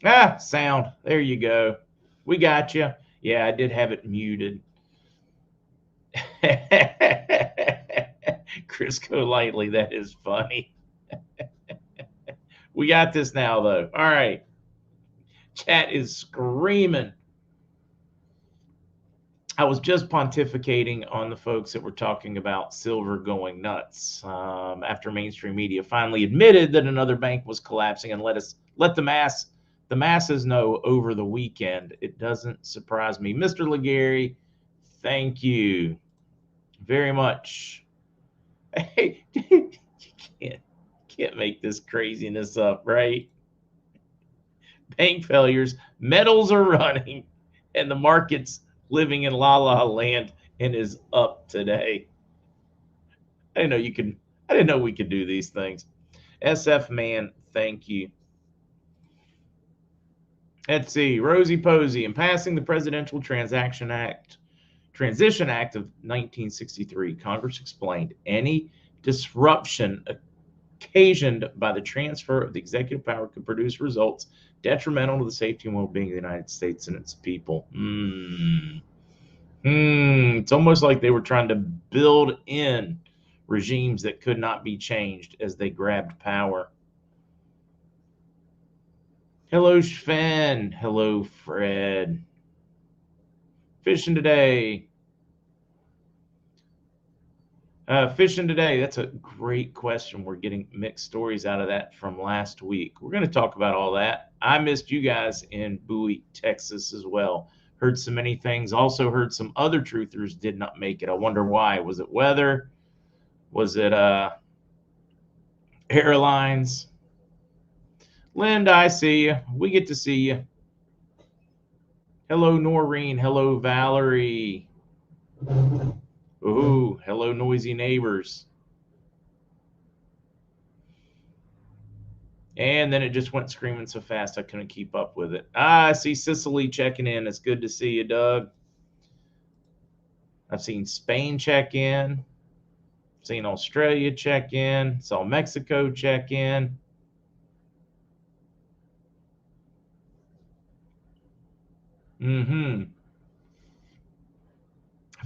Sound. There you go. We got you. Yeah, I did have it muted. Crisco lightly. That is funny. We got this now, though. All right. Chat is screaming. I was just pontificating on the folks that were talking about silver going nuts after mainstream media finally admitted that another bank was collapsing and let the masses know over the weekend. It doesn't surprise me, Mr. Legary. Thank you very much. Hey, you can't make this craziness up, right? Bank failures, metals are running, and the market's living in la la land and is up today. I didn't know you could. I didn't know we could do these things. SF man, thank you. Let's see. Rosie Posey in passing the Presidential Transition Act of 1963, Congress explained any disruption occasioned by the transfer of the executive power could produce results detrimental to the safety and well-being of the United States and its people. It's almost like they were trying to build in regimes that could not be changed as they grabbed power. Hello, Sven. Hello, Fred. Fishing today. Fishing today. That's a great question. We're getting mixed stories out of that from last week. We're going to talk about all that. I missed you guys in Bowie, Texas as well. Heard so many things. Also heard some other truthers did not make it. I wonder why. Was it weather? Was it airlines? Linda, I see you. We get to see you. Hello, Noreen. Hello, Valerie. Ooh, hello, noisy neighbors. And then it just went screaming so fast I couldn't keep up with it. I see Sicily checking in. It's good to see you, Doug. I've seen Spain check in. Seen Australia check in. Saw Mexico check in.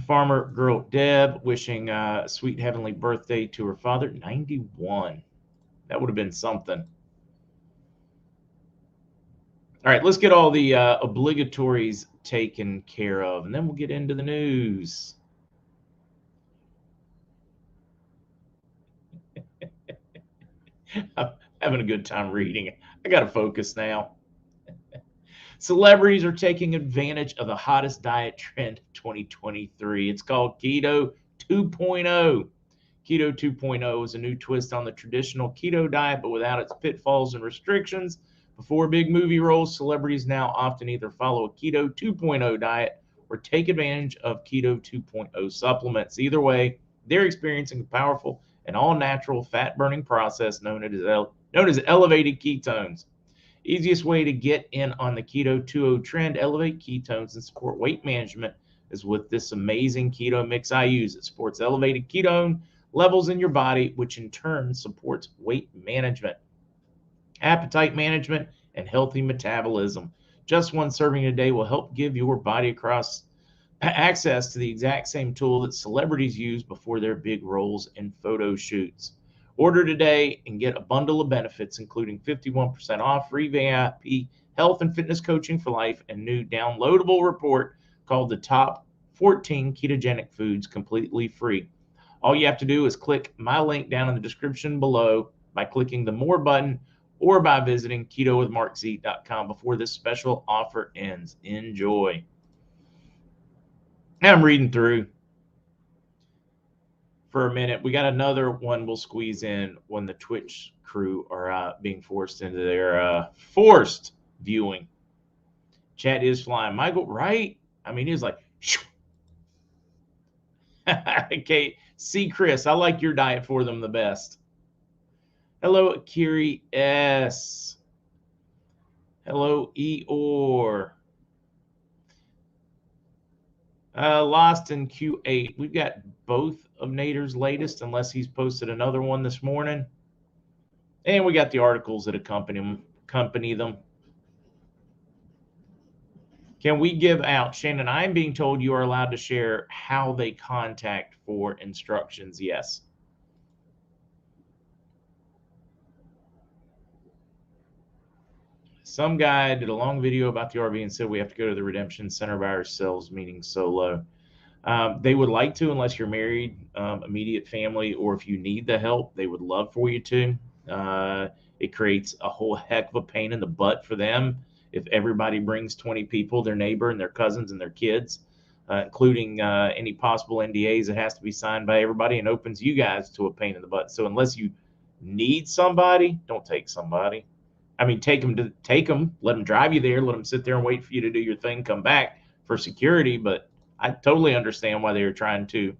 Farmer girl Deb wishing a sweet heavenly birthday to her father, 91. That would have been something. All right, let's get all the obligatories taken care of, and then we'll get into the news. I'm having a good time reading. I got to focus now. Celebrities are taking advantage of the hottest diet trend of 2023. It's called Keto 2.0. Keto 2.0 is a new twist on the traditional keto diet, but without its pitfalls and restrictions. Before big movie roles, celebrities now often either follow a Keto 2.0 diet or take advantage of Keto 2.0 supplements. Either way, they're experiencing a powerful and all-natural fat-burning process known as elevated ketones. Easiest way to get in on the Keto 2.0 trend, elevate ketones, and support weight management is with this amazing keto mix I use. It supports elevated ketone levels in your body, which in turn supports weight management, appetite management, and healthy metabolism. Just one serving a day will help give your body access to the exact same tool that celebrities use before their big roles and photo shoots. Order today and get a bundle of benefits, including 51% off, free VIP health and fitness coaching for life, and new downloadable report called the Top 14 Ketogenic Foods completely free. All you have to do is click my link down in the description below by clicking the More button or by visiting ketowithmarkz.com before this special offer ends. Enjoy. I'm reading through for a minute. We got another one we'll squeeze in when the Twitch crew are being forced into their forced viewing. Chat is flying. Michael, right? I mean, he's like, okay, see, Chris, I like your diet for them the best. Hello, Kiri S. Hello, Eor. Lost in Q8. We've got both of Nader's latest, unless he's posted another one this morning. And we got the articles that accompany them. Can we give out, Shannon, I'm being told you are allowed to share how they contact for instructions. Yes. Some guy did a long video about the RV and said we have to go to the redemption center by ourselves, meaning solo. They would like to, unless you're married, immediate family, or if you need the help, they would love for you to. It creates a whole heck of a pain in the butt for them if everybody brings 20 people, their neighbor and their cousins and their kids, including any possible NDAs that has to be signed by everybody, and opens you guys to a pain in the butt. So unless you need somebody, don't take somebody. I mean, take them, let them drive you there, let them sit there and wait for you to do your thing, come back for security. But I totally understand why they were trying to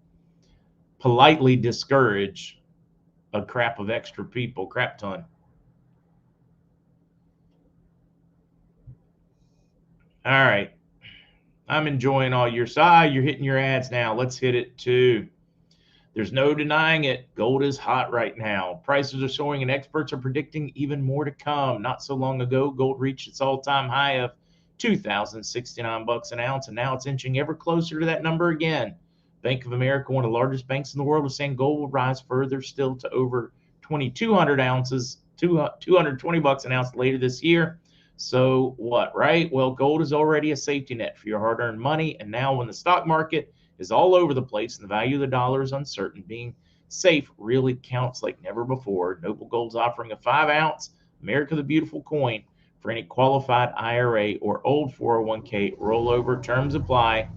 politely discourage a crap of extra people, crap ton. All right. I'm enjoying all your side. You're hitting your ads now. Let's hit it too. There's no denying it. Gold is hot right now. Prices are soaring, and experts are predicting even more to come. Not so long ago, gold reached its all-time high of 2,069 bucks an ounce, and now it's inching ever closer to that number again. Bank of America, one of the largest banks in the world, is saying gold will rise further still to over 2,200 ounces, 220 bucks an ounce later this year. So what, right? Well, gold is already a safety net for your hard-earned money, and now when the stock market is all over the place and the value of the dollar is uncertain, being safe really counts like never before. Noble Gold's offering a 5-ounce America the Beautiful coin for any qualified IRA or old 401k rollover. Terms apply.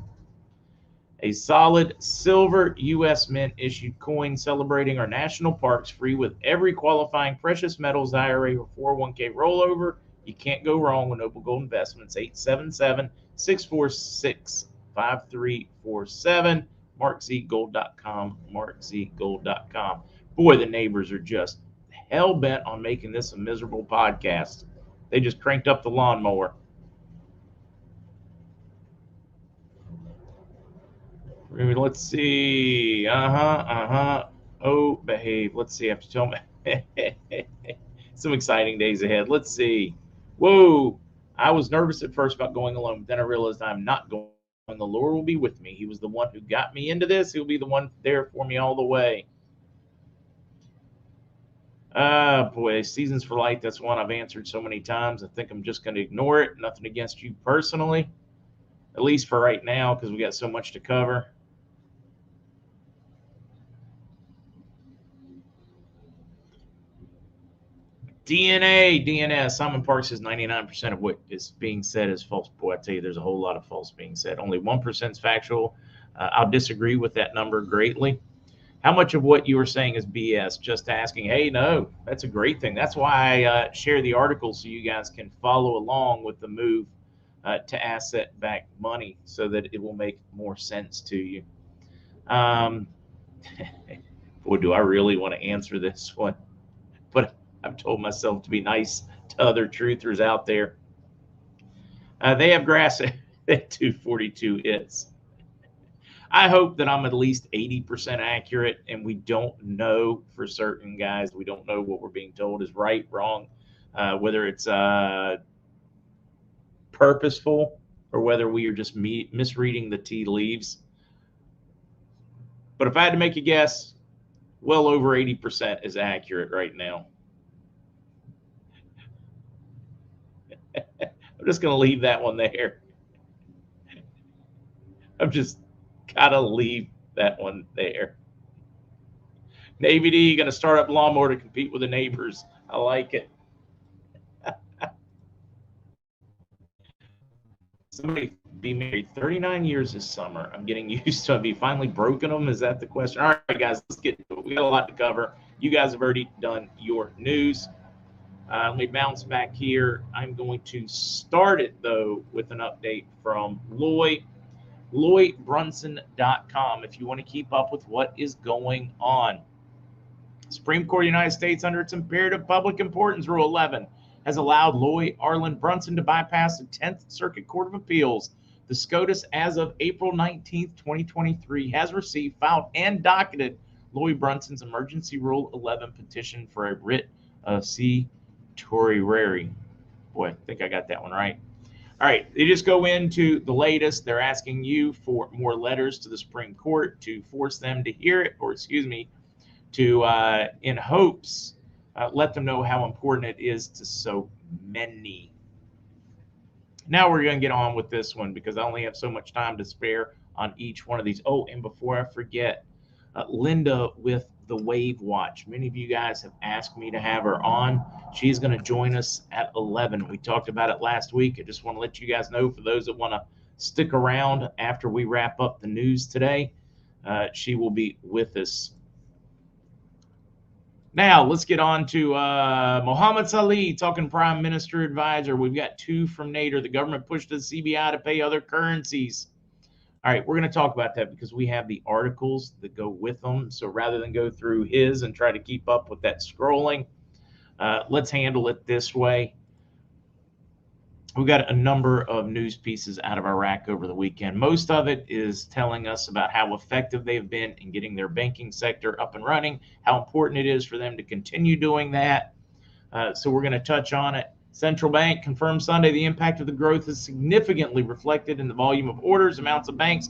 A solid silver U.S. Mint issued coin celebrating our national parks, free with every qualifying precious metals IRA or 401k rollover. You can't go wrong with Noble Gold Investments. 877-646-5347. MarkZGold.com. MarkZGold.com. Boy, the neighbors are just hell bent on making this a miserable podcast. They just cranked up the lawnmower. Let's see. Oh, behave. Let's see. I have to tell me. Some exciting days ahead. Let's see. Whoa. I was nervous at first about going alone, but then I realized I'm not going. The Lord will be with me. He was the one who got me into this. He'll be the one there for me all the way. Boy, Seasons for Light. That's one I've answered so many times. I think I'm just going to ignore it. Nothing against you personally, at least for right now, because we got so much to cover. DNS. Simon Park says 99% of what is being said is false. Boy, I tell you, there's a whole lot of false being said. Only 1% is factual. I'll disagree with that number greatly. How much of what you were saying is BS? Just asking. Hey, no, that's a great thing. That's why I share the article so you guys can follow along with the move to asset-backed money so that it will make more sense to you. Boy, do I really want to answer this one. But I've told myself to be nice to other truthers out there. They have grass at 242 hits. I hope that I'm at least 80% accurate, and we don't know for certain, guys. We don't know what we're being told is right, wrong, whether it's purposeful or whether we are just misreading the tea leaves. But if I had to make a guess, well over 80% is accurate right now. I'm just going to leave that one there. I'm just got to leave that one there. Navy D, going to start up lawnmower to compete with the neighbors. I like it. Somebody be married 39 years this summer. I'm getting used to it. Have you finally broken them? Is that the question? All right, guys, let's get to it. We got a lot to cover. You guys have already done your news. Let me bounce back here. I'm going to start it, though, with an update from LloydBrunson.com if you want to keep up with what is going on. Supreme Court of the United States, under its imperative public importance Rule 11, has allowed Lloyd Arlen Brunson to bypass the 10th Circuit Court of Appeals. The SCOTUS, as of April 19th, 2023, has received, filed, and docketed Lloyd Brunson's Emergency Rule 11 petition for a writ of certiorari. Boy, I think I got that one right. All right, they just go into the latest. They're asking you for more letters to the Supreme Court to force them to hear it, or excuse me, to in hopes let them know how important it is to so many. Now we're going to get on with this one because I only have so much time to spare on each one of these. Oh, and before I forget, Linda with the Wave Watch. Many of you guys have asked me to have her on. She's going to join us at 11. We talked about it last week. I just want to let you guys know, for those that want to stick around after we wrap up the news today, she will be with us. Now, let's get on to Mohammed Salih talking Prime Minister Advisor. We've got two from Nader. The government pushed the CBI to pay other currencies. All right, we're going to talk about that because we have the articles that go with them. So rather than go through his and try to keep up with that scrolling, let's handle it this way. We've got a number of news pieces out of Iraq over the weekend. Most of it is telling us about how effective they've been in getting their banking sector up and running, how important it is for them to continue doing that. So we're going to touch on it. Central Bank confirmed Sunday the impact of the growth is significantly reflected in the volume of orders, amounts of banks.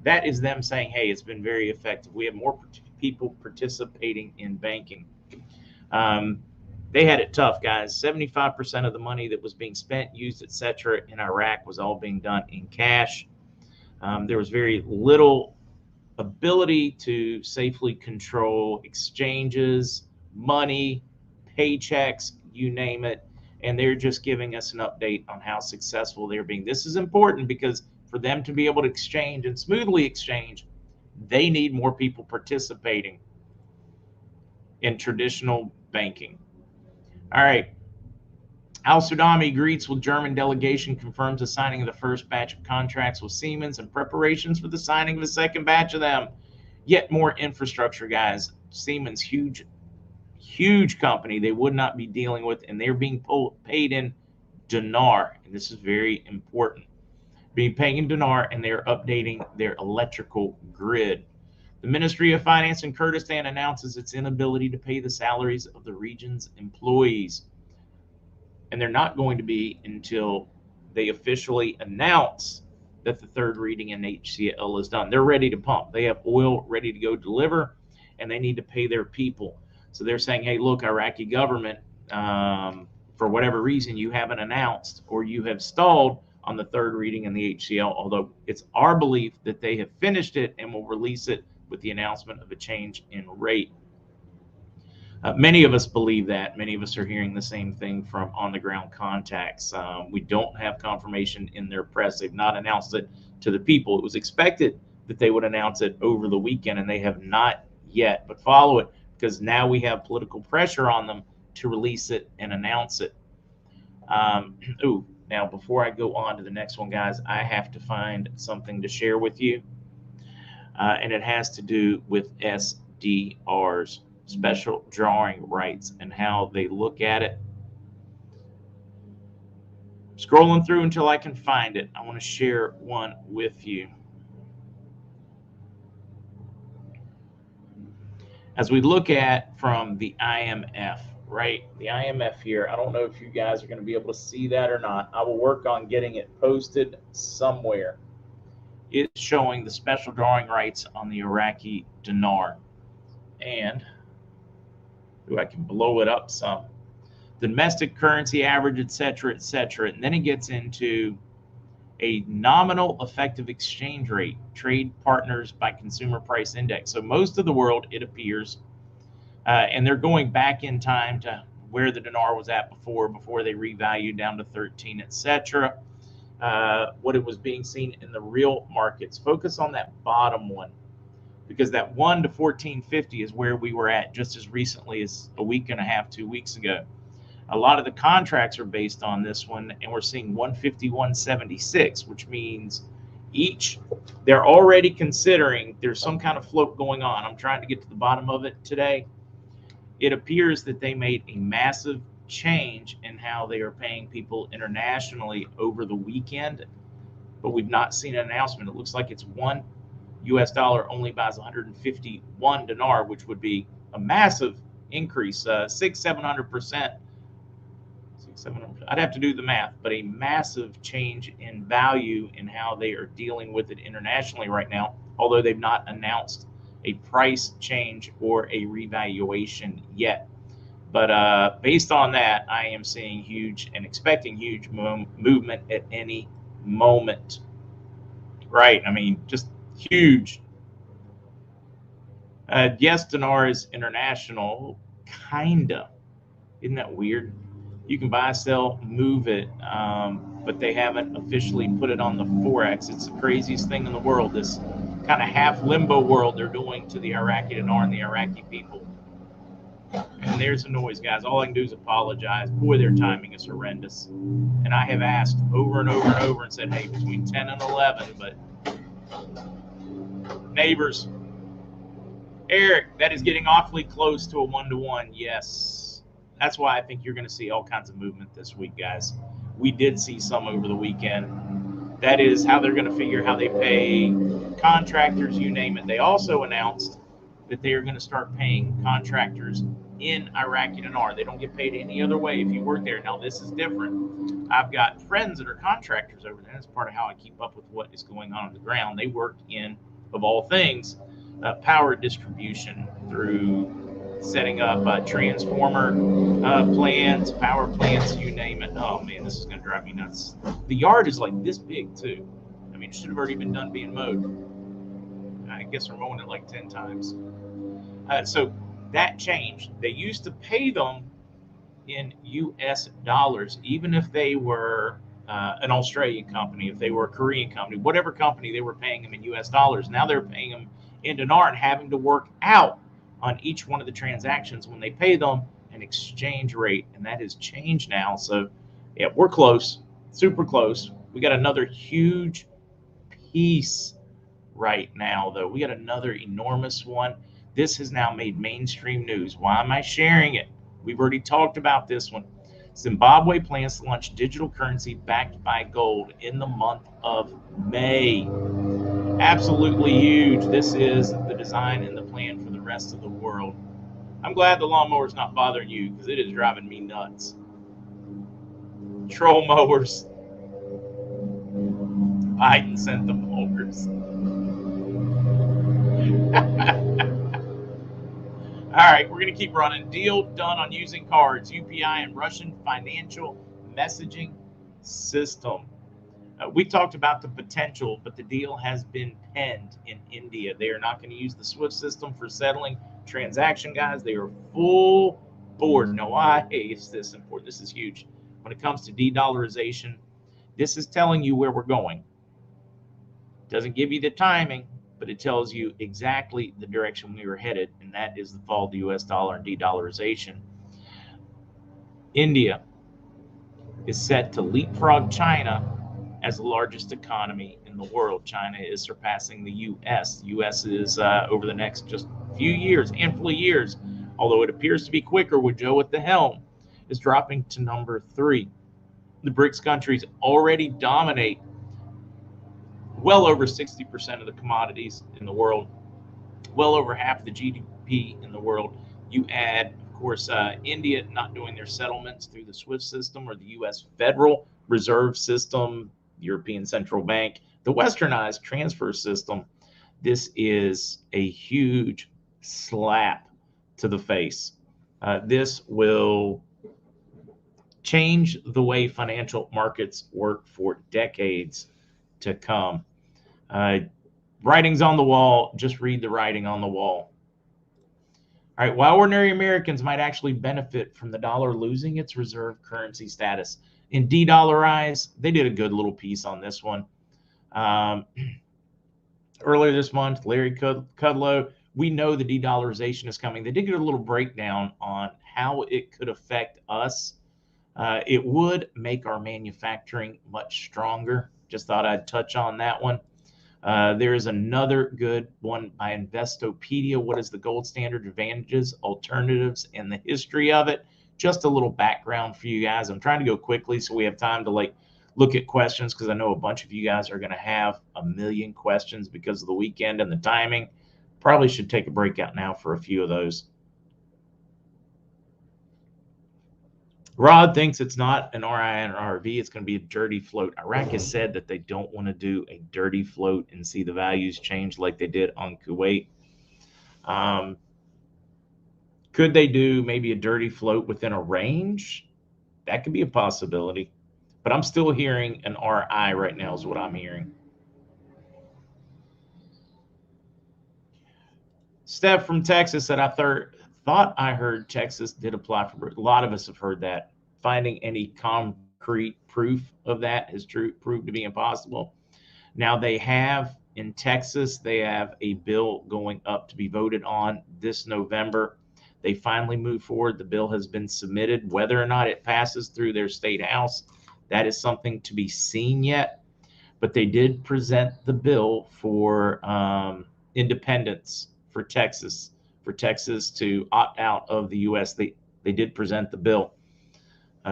That is them saying, hey, it's been very effective. We have more people participating in banking. They had it tough, guys. 75% of the money that was being spent, used, etc. in Iraq was all being done in cash. There was very little ability to safely control exchanges, money, paychecks, you name it. And they're just giving us an update on how successful they're being. This is important because for them to be able to exchange and smoothly exchange, they need more people participating in traditional banking. All right. Al-Sudami greets with German delegation, confirms the signing of the first batch of contracts with Siemens and preparations for the signing of the second batch of them. Yet more infrastructure, guys. Siemens, huge company they would not be dealing with, and they're being paid in dinar. And this is very important. Being paid in dinar, and they're updating their electrical grid. The Ministry of Finance in Kurdistan announces its inability to pay the salaries of the region's employees. And they're not going to be until they officially announce that the third reading in HCL is done. They're ready to pump. They have oil ready to go deliver, and they need to pay their people. So they're saying, hey, look, Iraqi government, for whatever reason, you haven't announced or you have stalled on the third reading in the HCL, although it's our belief that they have finished it and will release it with the announcement of a change in rate. Many of us believe that. Many of us are hearing the same thing from on-the-ground contacts. We don't have confirmation in their press. They've not announced it to the people. It was expected that they would announce it over the weekend, and they have not yet. But follow it, because now we have political pressure on them to release it and announce it. Now, before I go on to the next one, guys, I have to find something to share with you, and it has to do with SDRs, special drawing rights, and how they look at it. Scrolling through until I can find it. I want to share one with you. As we look at from the IMF, right? The IMF here, I don't know if you guys are going to be able to see that or not. I will work on getting it posted somewhere. It's showing the special drawing rights on the Iraqi dinar. And I can blow it up some. The domestic currency average, et cetera, et cetera. And then it gets into a nominal effective exchange rate, trade partners by consumer price index. So most of the world, it appears, and they're going back in time to where the dinar was at before they revalued down to 13, et cetera. What it was being seen in the real markets. Focus on that bottom one, because that 1 to 14.50 is where we were at just as recently as a week and a half, 2 weeks ago. A lot of the contracts are based on this one, and we're seeing 151.76, which means they're already considering there's some kind of float going on. I'm trying to get to the bottom of it today. It appears that they made a massive change in how they are paying people internationally over the weekend, but we've not seen an announcement. It looks like it's $1 only buys 151 dinar, which would be a massive increase, 600-700%. I'd have to do the math, but a massive change in value in how they are dealing with it internationally right now, although they've not announced a price change or a revaluation yet. But based on that, I am seeing huge and expecting huge movement at any moment. Right. I mean, just huge. Yes, dinar is international, kinda. Isn't that weird? You can buy, sell, move it, but they haven't officially put it on the forex. It's the craziest thing in the world. This kind of half limbo world they're doing to the Iraqi dinar and the Iraqi people. And there's the noise, guys. All I can do is apologize. Boy, their timing is horrendous. And I have asked over and over and over and said, hey, between 10 and 11, but neighbors, Eric, that is getting awfully close to a 1-to-1. Yes. That's why I think you're going to see all kinds of movement this week, guys. We did see some over the weekend. That is how they're going to figure how they pay contractors, you name it. They also announced that they are going to start paying contractors in Iraqi dinar. They don't get paid any other way if you work there. Now, this is different. I've got friends that are contractors over there. That's part of how I keep up with what is going on the ground. They work in, of all things, power distribution through setting up transformer plants, power plants, you name it. Oh, man, this is going to drive me nuts. The yard is like this big, too. I mean, it should have already been done being mowed. I guess we're mowing it like 10 times. So that changed. They used to pay them in U.S. dollars, even if they were an Australian company, if they were a Korean company, whatever company, they were paying them in U.S. dollars. Now they're paying them in dinar and having to work out on each one of the transactions when they pay them an exchange rate, and that has changed now. So, yeah, we're close, super close. We got another huge piece right now, though. We got another enormous one. This has now made mainstream news. Why am I sharing it? We've already talked about this one. Zimbabwe plans to launch digital currency backed by gold in the month of May. Absolutely huge. This is the design and the plan for the rest of the world. I'm glad the lawnmower's not bothering you because it is driving me nuts. Troll mowers. Biden sent the mowers. All right, we're going to keep running. Deal done on using cards, UPI, and Russian financial messaging system. We talked about the potential, but the deal has been penned in India. They are not going to use the SWIFT system for settling transaction, guys. They are full board. Now, why is this important? This is huge. When it comes to de-dollarization, this is telling you where we're going. It doesn't give you the timing, but it tells you exactly the direction we were headed, and that is the fall of the U.S. dollar and de-dollarization. India is set to leapfrog China as the largest economy in the world. China is surpassing the U.S. The U.S. is, over the next just few years, handful of years, although it appears to be quicker with Joe at the helm, is dropping to number 3. The BRICS countries already dominate well over 60% of the commodities in the world, well over half the GDP in the world. You add, of course, India not doing their settlements through the SWIFT system or the U.S. Federal Reserve System, European Central Bank, the westernized transfer system. This is a huge slap to the face. This will change the way financial markets work for decades to come. Writing's on the wall. Just read the writing on the wall. All right, while ordinary Americans might actually benefit from the dollar losing its reserve currency status and de-dollarize, they did a good little piece on this one. Earlier this month, Larry Kudlow, we know the de-dollarization is coming. They did get a little breakdown on how it could affect us. It would make our manufacturing much stronger. Just thought I'd touch on that one. There is another good one by Investopedia. What is the gold standard? Advantages, alternatives, and the history of it. Just a little background for you guys. I'm trying to go quickly so we have time to look at questions, because I know a bunch of you guys are going to have a million questions because of the weekend and the timing. Probably should take a break out now for a few of those. Rod thinks it's not an RI and an RV. It's going to be a dirty float. Iraq has said that they don't want to do a dirty float and see the values change like they did on Kuwait. Could they do maybe a dirty float within a range? That could be a possibility. But I'm still hearing an RI right now is what I'm hearing. Steph from Texas said, thought I heard Texas did apply for, a lot of us have heard that. Finding any concrete proof of that has proved to be impossible. Now they have in Texas, they have a bill going up to be voted on this November. They finally moved forward. The bill has been submitted. Whether or not it passes through their state house, that is something to be seen yet. But they did present the bill for independence for Texas to opt out of the U.S. They did present the bill.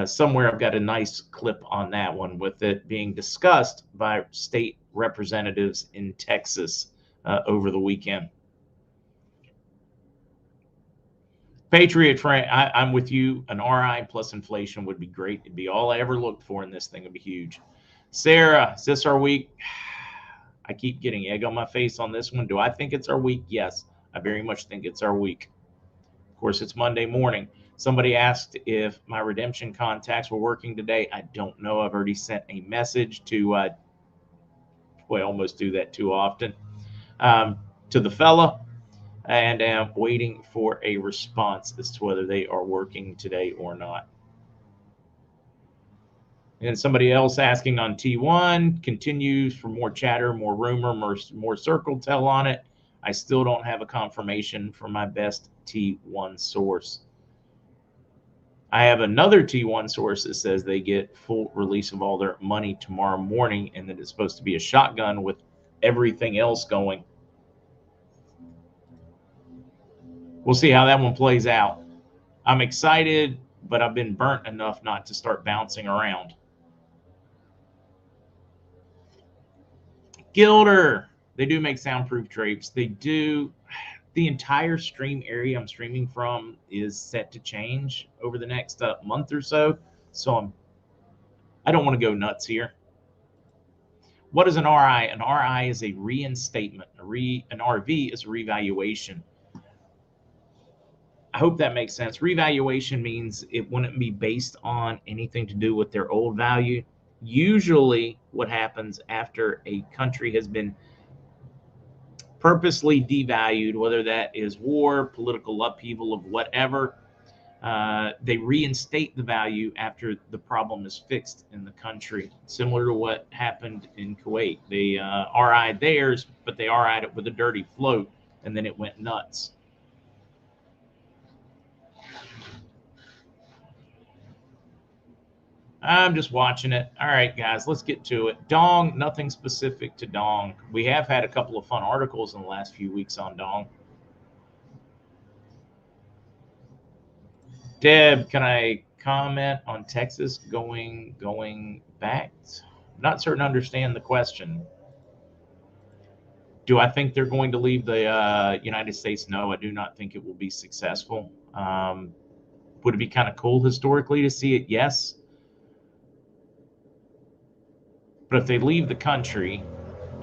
Somewhere I've got a nice clip on that one with it being discussed by state representatives in Texas over the weekend. Patriot Frank, I'm with you. An RI plus inflation would be great. It'd be all I ever looked for in this thing. It'd be huge. Sarah, is this our week? I keep getting egg on my face on this one. Do I think it's our week? Yes, I very much think it's our week. Of course, it's Monday morning. Somebody asked if my redemption contacts were working today. I don't know. I've already sent a message to, boy, I almost do that too often, to the fella, and am waiting for a response as to whether they are working today or not. And somebody else asking on T1 continues for more chatter, more rumor, more circle tell on it. I still don't have a confirmation from my best T1 source. I have another T1 source that says they get full release of all their money tomorrow morning and that it's supposed to be a shotgun with everything else going. We'll see how that one plays out. I'm excited, but I've been burnt enough not to start bouncing around. Gilder, they do make soundproof drapes. They do. The entire stream area I'm streaming from is set to change over the next month or so. So I don't want to go nuts here. What is an RI? An RI is a reinstatement. An RV is a revaluation. I hope that makes sense. Revaluation means it wouldn't be based on anything to do with their old value. Usually what happens after a country has been purposely devalued, whether that is war, political upheaval of whatever, they reinstate the value after the problem is fixed in the country, similar to what happened in Kuwait. They RI'd theirs, but they RI'd it with a dirty float, and then it went nuts. I'm just watching it. All right, guys, let's get to it. Dong, nothing specific to Dong. We have had a couple of fun articles in the last few weeks on Dong. Deb, can I comment on Texas going back? I'm not certain to understand the question. Do I think they're going to leave the United States? No, I do not think it will be successful. Would it be kind of cool historically to see it? Yes. But if they leave the country,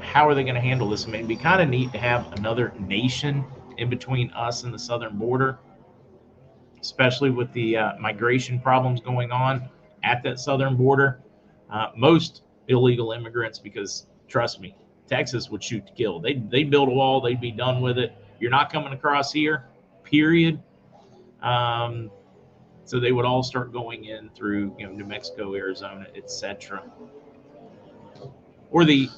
how are they going to handle this? I mean, it'd be kind of neat to have another nation in between us and the southern border, especially with the migration problems going on at that southern border. Most illegal immigrants, because trust me, Texas would shoot to kill. They'd build a wall. They'd be done with it. You're not coming across here, period. So they would all start going in through New Mexico, Arizona, etc. Or the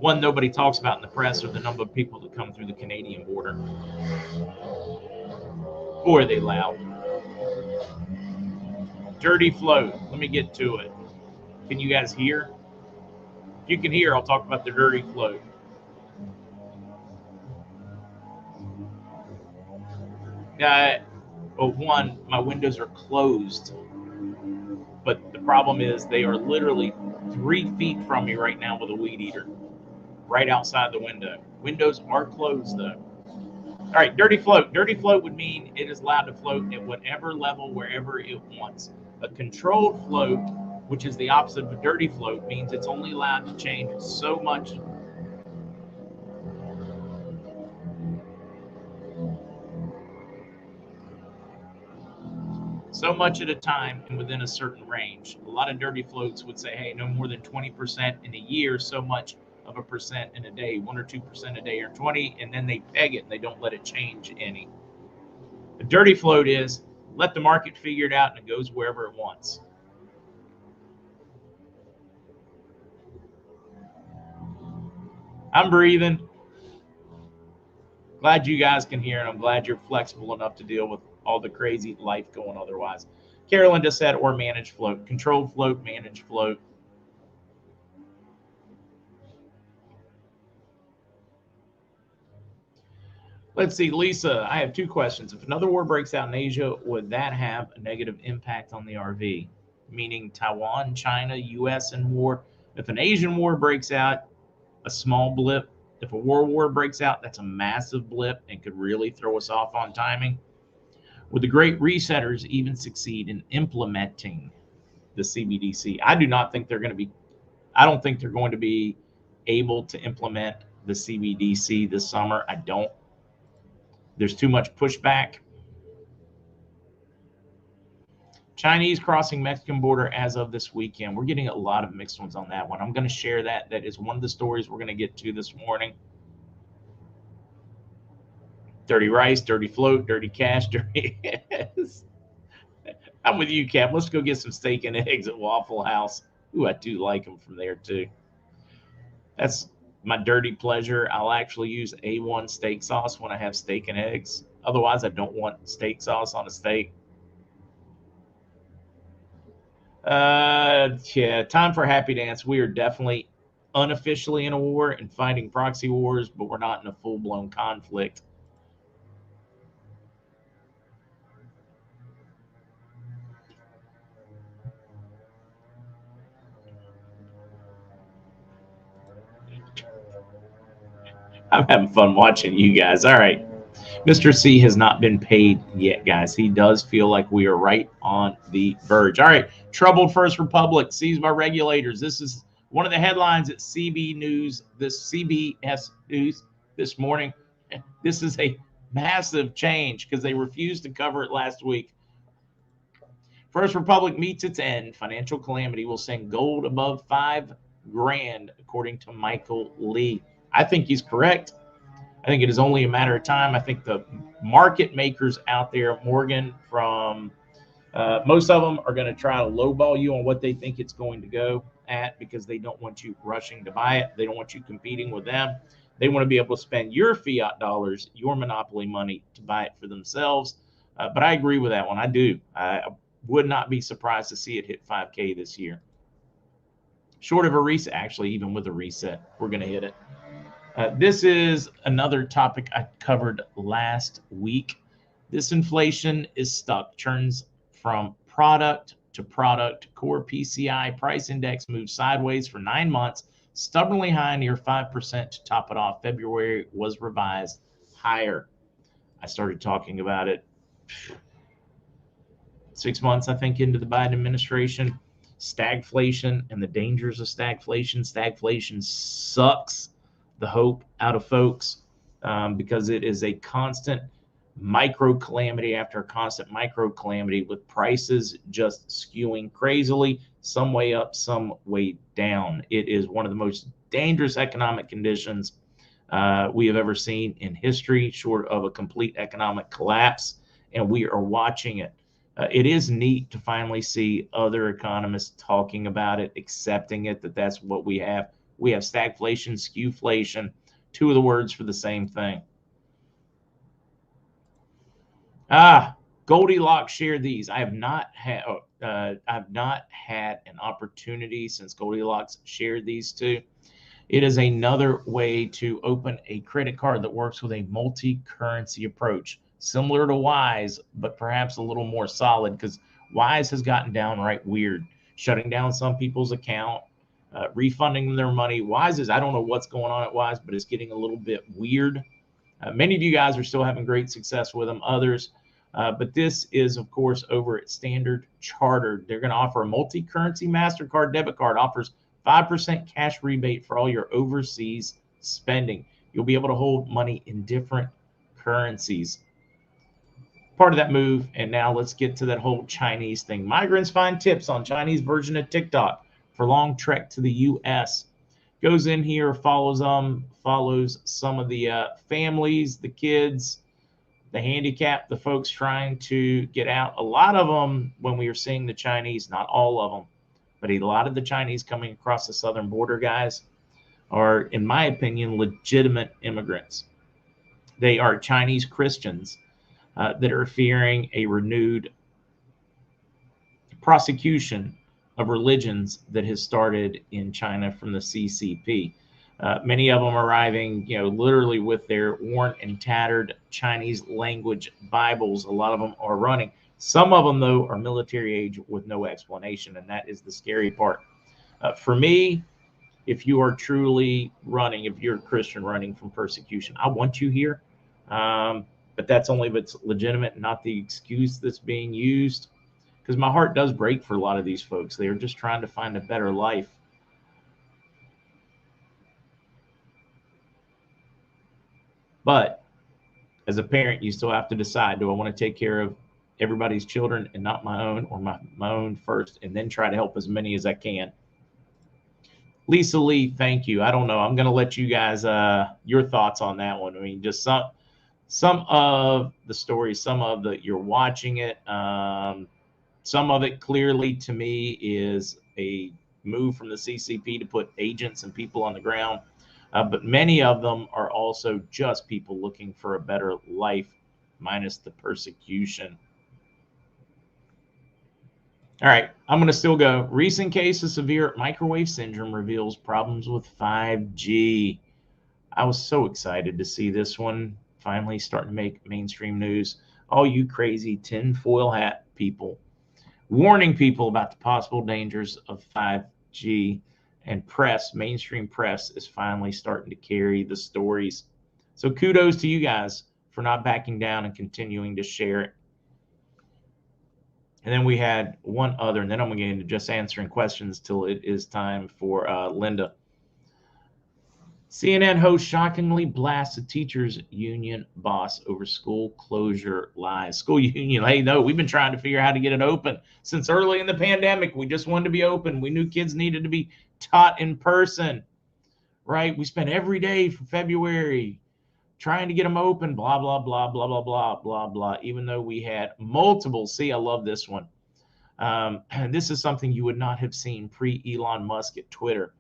one nobody talks about in the press are the number of people that come through the Canadian border. Boy, are they loud. Dirty float. Let me get to it. Can you guys hear? If you can hear, I'll talk about the dirty float. One, my windows are closed. But the problem is they are literally 3 feet from me right now with a weed eater. Right outside the window. Windows are closed though. All right, dirty float. Dirty float would mean it is allowed to float at whatever level, wherever it wants. A controlled float, which is the opposite of a dirty float, means it's only allowed to change so much at a time and within a certain range. A lot of dirty floats would say, hey, no more than 20% in a year, so much of a percent in a day, 1 or 2% a day, or 20, and then they peg it and they don't let it change any. A dirty float is let the market figure it out and it goes wherever it wants. I'm breathing. Glad you guys can hear, and I'm glad you're flexible enough to deal with all the crazy life going otherwise. Carolyn just said, or managed float, controlled float, managed float. Let's see, Lisa, I have 2 questions. If another war breaks out in Asia, would that have a negative impact on the RV? Meaning Taiwan, China, US in war. If an Asian war breaks out, a small blip. If a world war breaks out, that's a massive blip and could really throw us off on timing. Would the great resetters even succeed in implementing the CBDC? I don't think they're going to be able to implement the CBDC this summer. I don't. There's too much pushback. Chinese crossing Mexican border as of this weekend. We're getting a lot of mixed ones on that one. I'm going to share that. That is one of the stories we're going to get to this morning. Dirty rice, dirty float, dirty cash, dirty. I'm with you, Cap. Let's go get some steak and eggs at Waffle House. Ooh, I do like them from there too. That's my dirty pleasure. I'll actually use A1 steak sauce when I have steak and eggs. Otherwise, I don't want steak sauce on a steak. Yeah, time for a happy dance. We are definitely unofficially in a war and fighting proxy wars, but we're not in a full-blown conflict. I'm having fun watching you guys. All right. Mr. C has not been paid yet, guys. He does feel like we are right on the verge. All right. Troubled First Republic seized by regulators. This is one of the headlines at CBS News this morning. This is a massive change because they refused to cover it last week. First Republic meets its end. Financial calamity will send gold above $5,000, according to Michael Lee. I think he's correct. I think it is only a matter of time. I think the market makers out there, Morgan, from most of them are going to try to lowball you on what they think it's going to go at because they don't want you rushing to buy it. They don't want you competing with them. They want to be able to spend your fiat dollars, your monopoly money, to buy it for themselves. But I agree with that one. I do. I would not be surprised to see it hit 5K this year. Short of a reset, actually, even with a reset, we're going to hit it. This is another topic I covered last week. This inflation is stuck, turns from product to product. Core PCI price index moved sideways for 9 months, stubbornly high near 5% to top it off. February was revised higher. I started talking about it 6 months, I think, into the Biden administration. Stagflation and the dangers of stagflation. Stagflation sucks the hope out of folks because it is a constant micro calamity after a constant micro calamity with prices just skewing crazily, some way up, some way down. It is one of the most dangerous economic conditions we have ever seen in history, short of a complete economic collapse, and we are watching it. It is neat to finally see other economists talking about it, accepting it, that that's what we have. We have stagflation, skewflation, 2 of the words for the same thing. Goldilocks shared these. I've not had an opportunity since Goldilocks shared these 2. It is another way to open a credit card that works with a multi-currency approach, similar to Wise, but perhaps a little more solid because Wise has gotten downright weird, shutting down some people's account, refunding their money. Wise is, I don't know what's going on at Wise, but it's getting a little bit weird. Many of you guys are still having great success with them. Others But this is, of course, over at Standard Chartered. They're going to offer a multi-currency MasterCard debit card, offers 5% cash rebate for all your overseas spending. You'll be able to hold money in different currencies. Part of that move, and now let's get to that whole Chinese thing. Migrants find tips on Chinese version of TikTok for long trek to the U.S. Goes in here, follows some of the families, the kids, the handicapped, the folks trying to get out. A lot of them, when we were seeing the Chinese, not all of them, but a lot of the Chinese coming across the southern border, guys, are, in my opinion, legitimate immigrants. They are Chinese Christians that are fearing a renewed prosecution of religions that has started in China from the CCP. Many of them arriving, literally with their worn and tattered Chinese language Bibles. A lot of them are running. Some of them, though, are military age with no explanation, and that is the scary part. For me, if you are truly running, if you're a Christian running from persecution, I want you here. But that's only if it's legitimate, not the excuse that's being used. Because my heart does break for a lot of these folks. They are just trying to find a better life. But as a parent, you still have to decide, do I want to take care of everybody's children and not my own, or my own first, and then try to help as many as I can? Lisa Lee, thank you. I don't know. I'm going to let you guys, your thoughts on that one. I mean, just some of the stories, some of the, you're watching it. Some of it clearly to me is a move from the CCP to put agents and people on the ground. But many of them are also just people looking for a better life, minus the persecution. All right, I'm going to still go. Recent case of severe microwave syndrome reveals problems with 5G. I was so excited to see this one finally starting to make mainstream news. All you crazy tinfoil hat people, warning people about the possible dangers of 5G. And mainstream press is finally starting to carry the stories. So kudos to you guys for not backing down and continuing to share it. And then we had one other, and then I'm going to get into just answering questions till it is time for Linda. CNN host shockingly blasts a teachers union boss over school closure lies. School union, hey, no, we've been trying to figure out how to get it open since early in the pandemic. We just wanted to be open. We knew kids needed to be taught in person, right? We spent every day for February trying to get them open, blah, blah, blah, blah, blah, blah, blah, blah, even though we had multiple. See, I love this one. And this is something you would not have seen pre-Elon Musk at Twitter.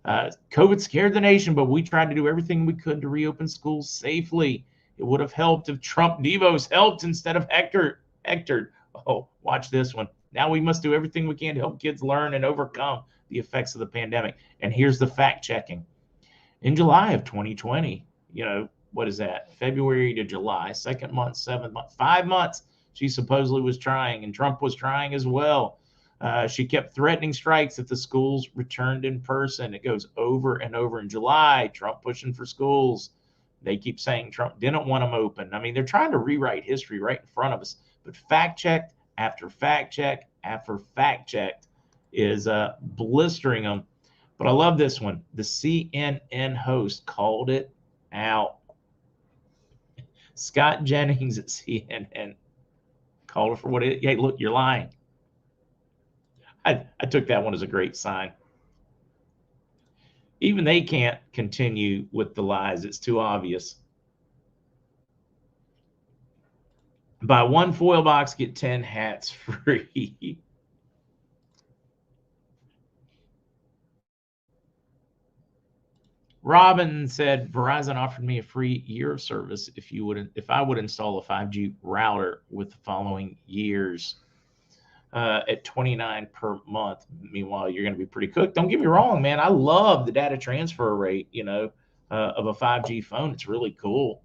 COVID scared the nation, but we tried to do everything we could to reopen schools safely. It would have helped if Trump Devos helped instead of Hector. Oh, watch this one. Now we must do everything we can to help kids learn and overcome the effects of the pandemic. And here's the fact checking. In July of 2020, what is that? February to July, 2nd month, 7th month, 5 months. She supposedly was trying, and Trump was trying as well. She kept threatening strikes if the schools returned in person. It goes over and over. In July, Trump pushing for schools. They keep saying Trump didn't want them open. I mean, they're trying to rewrite history right in front of us. But fact check after fact check after fact check is blistering them. But I love this one. The CNN host called it out. Scott Jennings at CNN called it for what it is. Hey, look, you're lying. I took that one as a great sign. Even they can't continue with the lies. It's too obvious. Buy one foil box, get 10 hats free. Robin said Verizon offered me a free year of service if I would install a 5G router with the following years. At $29 per month. Meanwhile, you're going to be pretty cooked. Don't get me wrong, man. I love the data transfer rate, of a 5G phone. It's really cool.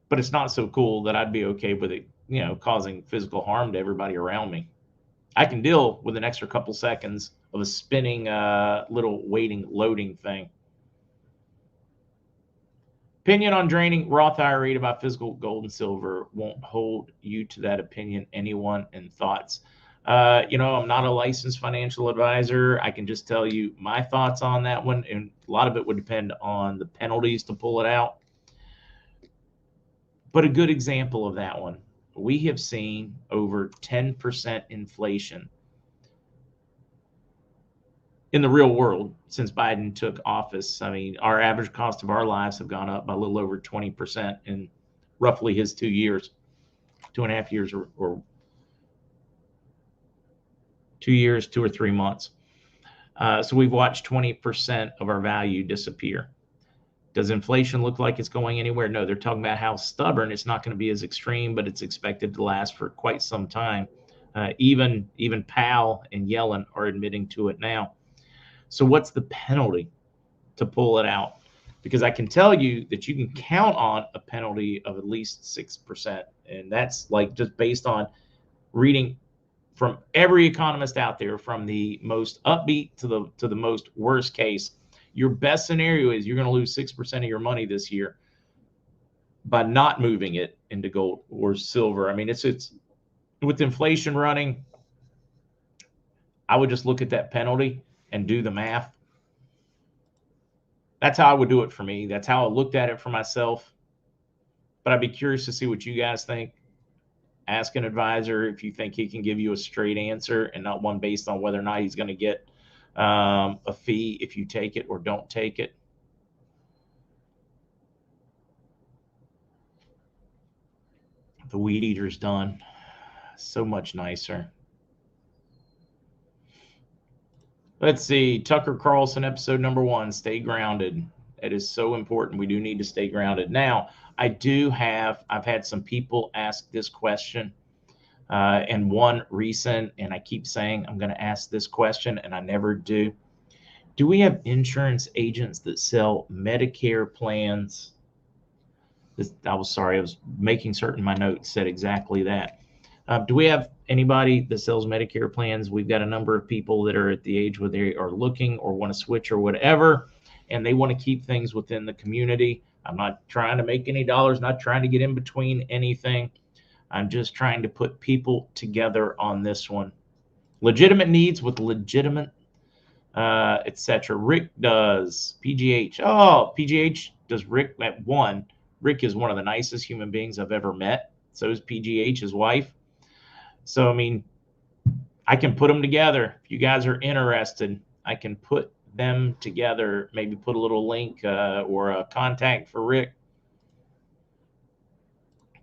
But it's not so cool that I'd be okay with it, causing physical harm to everybody around me. I can deal with an extra couple seconds of a spinning little loading thing. Opinion on draining Roth IRA to buy physical gold and silver. Won't hold you to that opinion. Anyone and thoughts? I'm not a licensed financial advisor. I can just tell you my thoughts on that one, and a lot of it would depend on the penalties to pull it out. But a good example of that one, we have seen over 10% inflation in the real world since Biden took office. I mean, our average cost of our lives have gone up by a little over 20% in roughly his 2 years, 2.5 years, or 2 years, 2 or 3 months. So we've watched 20% of our value disappear. Does inflation look like it's going anywhere? No, they're talking about how stubborn. It's not going to be as extreme, but it's expected to last for quite some time. Even Powell and Yellen are admitting to it now. So what's the penalty to pull it out? Because I can tell you that you can count on a penalty of at least 6%. And that's like just based on reading from every economist out there, from the most upbeat to the most worst case. Your best scenario is you're going to lose 6% of your money this year by not moving it into gold or silver. I mean, it's with inflation running, I would just look at that penalty and do the math. That's how I would do it for me. That's how I looked at it for myself. But I'd be curious to see what you guys think. Ask an advisor if you think he can give you a straight answer and not one based on whether or not he's going to get a fee if you take it or don't take it. The weed eater's done. So much nicer. Let's see. Tucker Carlson, episode number 1, stay grounded. It is so important. We do need to stay grounded. Now, I've had some people ask this question, and one recent, and I keep saying I'm going to ask this question, and I never do. Do we have insurance agents that sell Medicare plans? I was making certain my notes said exactly that. Do we have anybody that sells Medicare plans? We've got a number of people that are at the age where they are looking or want to switch or whatever, and they want to keep things within the community. I'm not trying to make any dollars, not trying to get in between anything. I'm just trying to put people together on this one. Legitimate needs with legitimate, etc. Rick does PGH. Oh, PGH does Rick at 1. Rick is one of the nicest human beings I've ever met. So is PGH, his wife. So, I mean, I can put them together. If you guys are interested, I can put them together, maybe put a little link or a contact for Rick.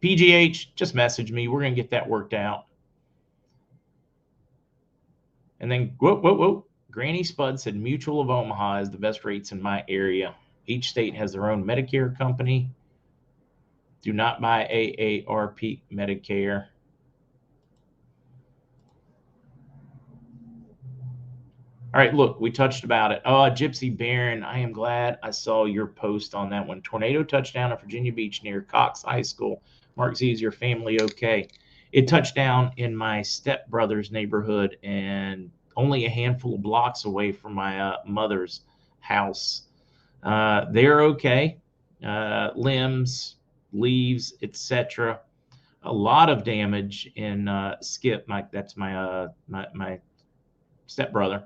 PGH, just message me. We're going to get that worked out. And then, whoa. Granny Spud said Mutual of Omaha is the best rates in my area. Each state has their own Medicare company. Do not buy AARP Medicare. All right, look, we touched about it. Oh, Gypsy Baron, I am glad I saw your post on that one. Tornado touchdown at Virginia Beach near Cox High School. Mark Z, is your family okay? It touched down in my stepbrother's neighborhood and only a handful of blocks away from my mother's house. They're okay. Limbs, leaves, etc. A lot of damage in Skip. That's my stepbrother.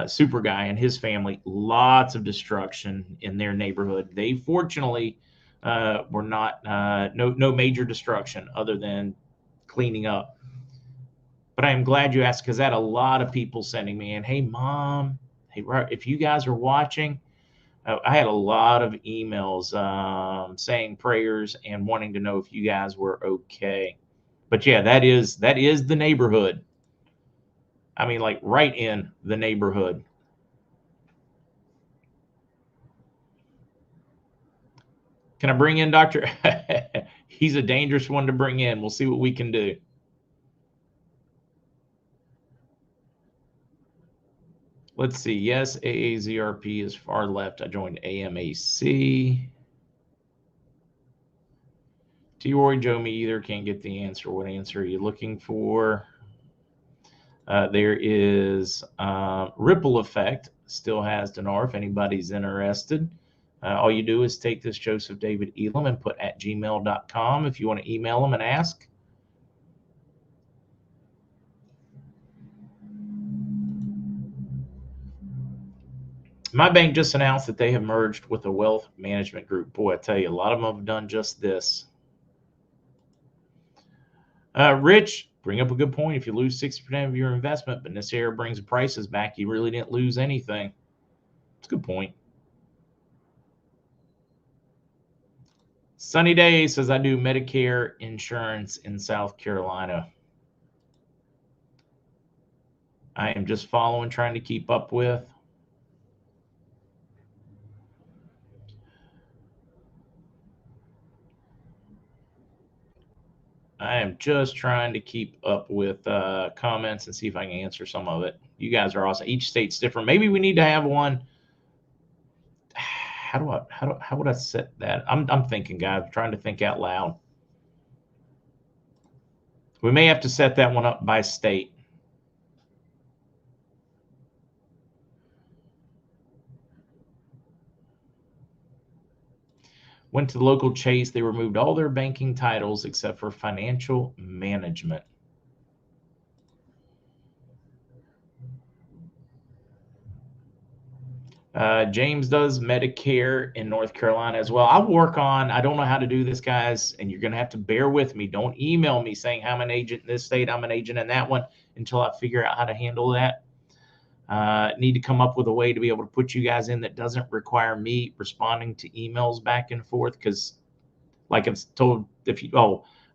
Super guy and his family, lots of destruction in their neighborhood. They fortunately were not no major destruction other than cleaning up. But I am glad you asked, because I had a lot of people sending me in, hey mom, hey, if you guys are watching, I had a lot of emails saying prayers and wanting to know if you guys were okay. But yeah, that is the neighborhood. I mean, like right in the neighborhood. Can I bring in Dr.? He's a dangerous one to bring in. We'll see what we can do. Let's see. Yes, AAZRP is far left. I joined AMAC. T-Roy, Joe, me either. Can't get the answer. What answer are you looking for? There is Ripple Effect. Still has Dinar if anybody's interested. All you do is take this Joseph David Elam and put at gmail.com if you want to email them and ask. My bank just announced that they have merged with a wealth management group. Boy, I tell you, a lot of them have done just this. Rich, bring up a good point. If you lose 60% of your investment, but this area brings the prices back, you really didn't lose anything. It's a good point. Sunny Day says, I do Medicare insurance in South Carolina. I am just following, trying to keep up with. I am just trying to keep up with comments and see if I can answer some of it. You guys are awesome. Each state's different. Maybe we need to have one. How would I set that? I'm thinking, guys, I'm trying to think out loud. We may have to set that one up by state. Went to the local Chase. They removed all their banking titles except for financial management. James does Medicare in North Carolina as well. I'll work on, I don't know how to do this, guys, and you're going to have to bear with me. Don't email me saying I'm an agent in this state, I'm an agent in that one, until I figure out how to handle that. Need to come up with a way to be able to put you guys in that doesn't require me responding to emails back and forth. Because, like I've told,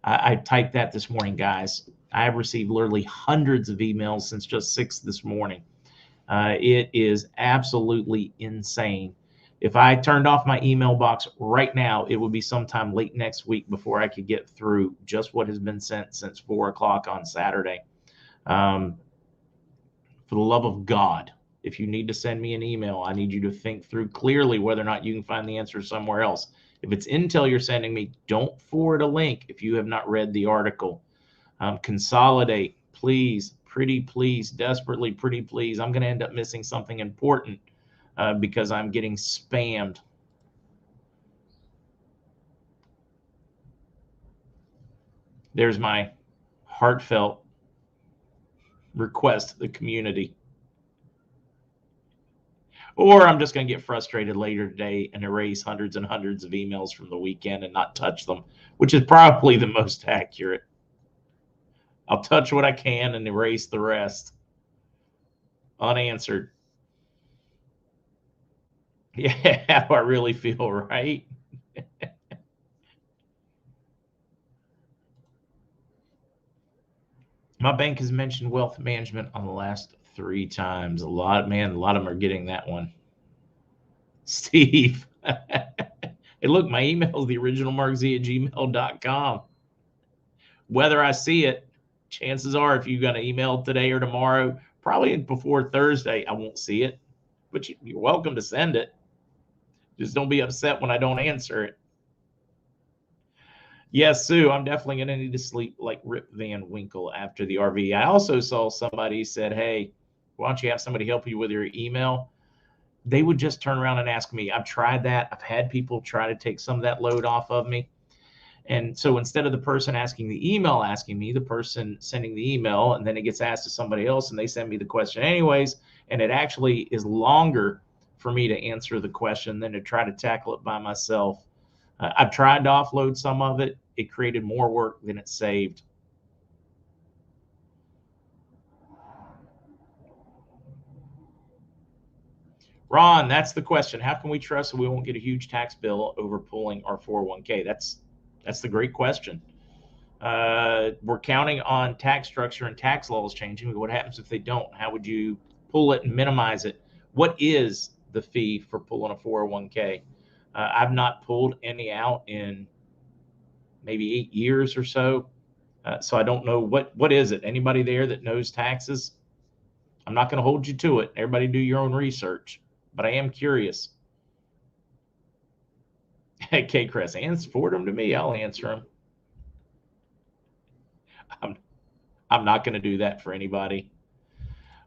I typed that this morning, guys. I have received literally hundreds of emails since just 6 this morning. It is absolutely insane. If I turned off my email box right now, it would be sometime late next week before I could get through just what has been sent since 4 o'clock on Saturday. For the love of God, if you need to send me an email, I need you to think through clearly whether or not you can find the answer somewhere else. If it's intel you're sending me, don't forward a link if you have not read the article. Consolidate, please, pretty please, desperately pretty please. I'm going to end up missing something important because I'm getting spammed. There's my heartfelt request to the community. Or I'm just going to get frustrated later today and erase hundreds and hundreds of emails from the weekend and not touch them, which is probably the most accurate. I'll touch what I can and erase the rest. Unanswered. Yeah, how I really feel, right? My bank has mentioned wealth management on the last 3 times. A lot of them are getting that one. Steve. Hey, look, my email is the original markz@gmail.com. Whether I see it, chances are if you're going to email today or tomorrow, probably before Thursday, I won't see it. But you're welcome to send it. Just don't be upset when I don't answer it. Yes, Sue, I'm definitely going to need to sleep like Rip Van Winkle after the RV. I also saw somebody said, hey, why don't you have somebody help you with your email? They would just turn around and ask me. I've tried that. I've had people try to take some of that load off of me. And so instead of the person asking the email, asking me, the person sending the email, and then it gets asked to somebody else and they send me the question anyways. And it actually is longer for me to answer the question than to try to tackle it by myself. I've tried to offload some of it. It created more work than it saved. Ron, that's the question. How can we trust that we won't get a huge tax bill over pulling our 401k? That's the great question. We're counting on tax structure and tax laws changing. But what happens if they don't? How would you pull it and minimize it? What is the fee for pulling a 401k? I've not pulled any out in maybe 8 years or so. So I don't know what is it. Anybody there that knows taxes? I'm not going to hold you to it. Everybody do your own research, but I am curious. Okay, Chris, forward them to me. I'll answer them. I'm not going to do that for anybody.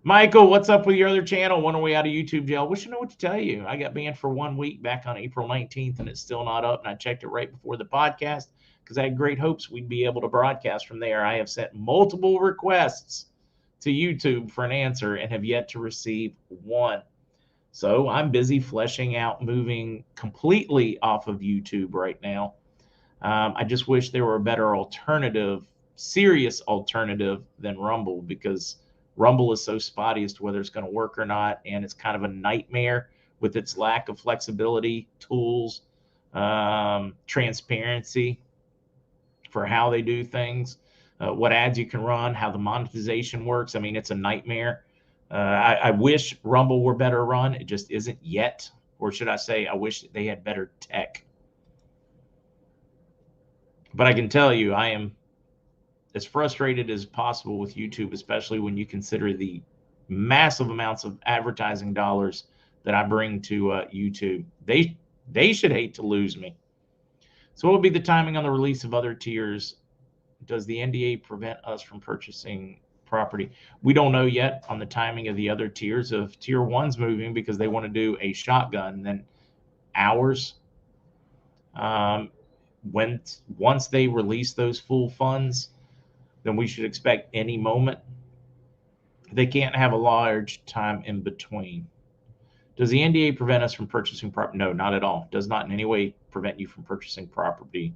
Michael, what's up with your other channel? When are we out of YouTube jail? Wish I know what to tell you. I got banned for 1 week back on April 19th, and it's still not up. And I checked it right before the podcast because I had great hopes we'd be able to broadcast from there. I have sent multiple requests to YouTube for an answer and have yet to receive one. So I'm busy fleshing out moving completely off of YouTube right now. I just wish there were a better alternative, serious alternative than Rumble, because Rumble is so spotty as to whether it's going to work or not. And it's kind of a nightmare with its lack of flexibility, tools, transparency for how they do things, what ads you can run, how the monetization works. I mean, it's a nightmare. I wish Rumble were better run. It just isn't yet. Or should I say, I wish they had better tech. But I can tell you, I am as frustrated as possible with YouTube, especially when you consider the massive amounts of advertising dollars that I bring to YouTube. They should hate to lose me. So what will be the timing on the release of other tiers? Does the NDA prevent us from purchasing property? We don't know yet on the timing of the other tiers. Of tier one's moving because they want to do a shotgun, then ours. Once they release those full funds, then we should expect any moment. They can't have a large time in between. Does the NDA prevent us from purchasing property? No, not at all. Does not in any way prevent you from purchasing property.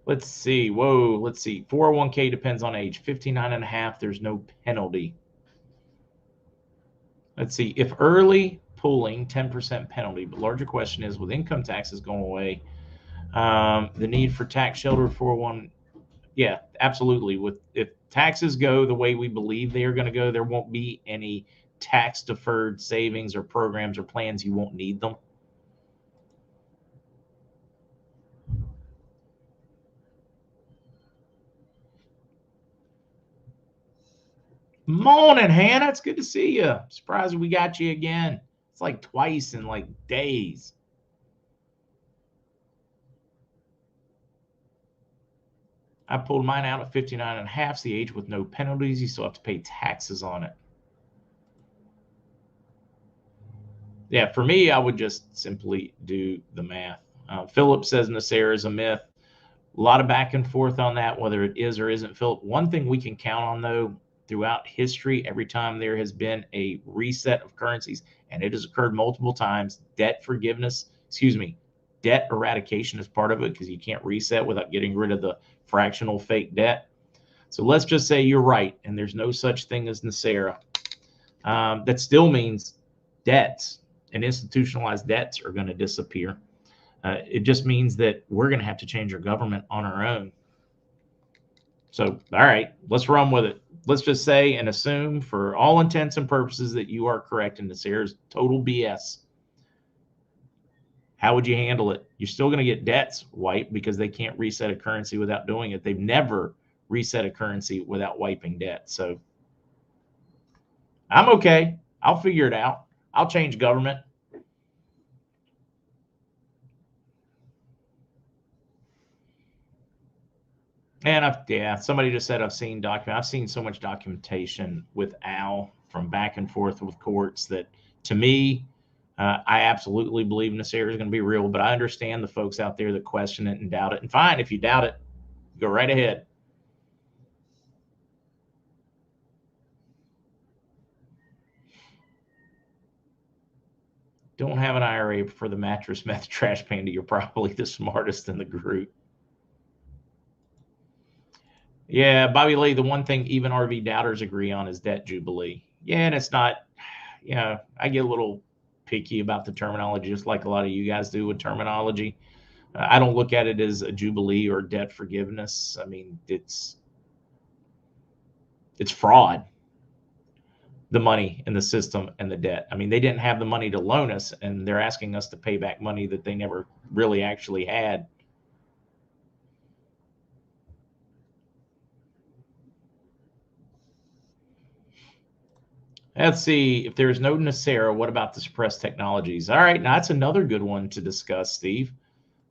Let's see. Whoa, let's see. 401k depends on age. 59 and a half, there's no penalty. Let's see. If early pulling, 10% penalty. But larger question is, with income taxes going away, the need for tax shelter 401, yeah, absolutely. If taxes go the way we believe they are going to go, there won't be any tax deferred savings or programs or plans. You won't need them. Morning, Hannah. It's good to see you. Surprised we got you again. It's like twice in like days. I pulled mine out at 59 and a half, the age with no penalties. You still have to pay taxes on it. Yeah, for me, I would just simply do the math. Philip says Nasser is a myth. A lot of back and forth on that, whether it is or isn't. Philip, one thing we can count on, though, throughout history, every time there has been a reset of currencies, and it has occurred multiple times, debt eradication is part of it, because you can't reset without getting rid of the fractional fake debt. So let's just say you're right, and there's no such thing as Nasera. That still means debts and institutionalized debts are going to disappear. It just means that we're going to have to change our government on our own. So, all right, let's run with it. Let's just say and assume for all intents and purposes that you are correct and this is total BS. How would you handle it? You're still going to get debts wiped because they can't reset a currency without doing it. They've never reset a currency without wiping debt. So I'm okay. I'll figure it out. I'll change government. And somebody just said I've seen so much documentation with Al from back and forth with courts that, to me, I absolutely believe Nasser is going to be real. But I understand the folks out there that question it and doubt it. And fine, if you doubt it, go right ahead. Don't have an IRA for the mattress meth trash panda. You're probably the smartest in the group. Yeah, Bobby Lee, the one thing even RV doubters agree on is debt jubilee. Yeah, and it's not, I get a little picky about the terminology, just like a lot of you guys do with terminology. I don't look at it as a jubilee or debt forgiveness. I mean, it's fraud, the money in the system and the debt. I mean, they didn't have the money to loan us, and they're asking us to pay back money that they never really actually had. Let's see. If there's no Nasera, what about the suppressed technologies? All right, now that's another good one to discuss, Steve.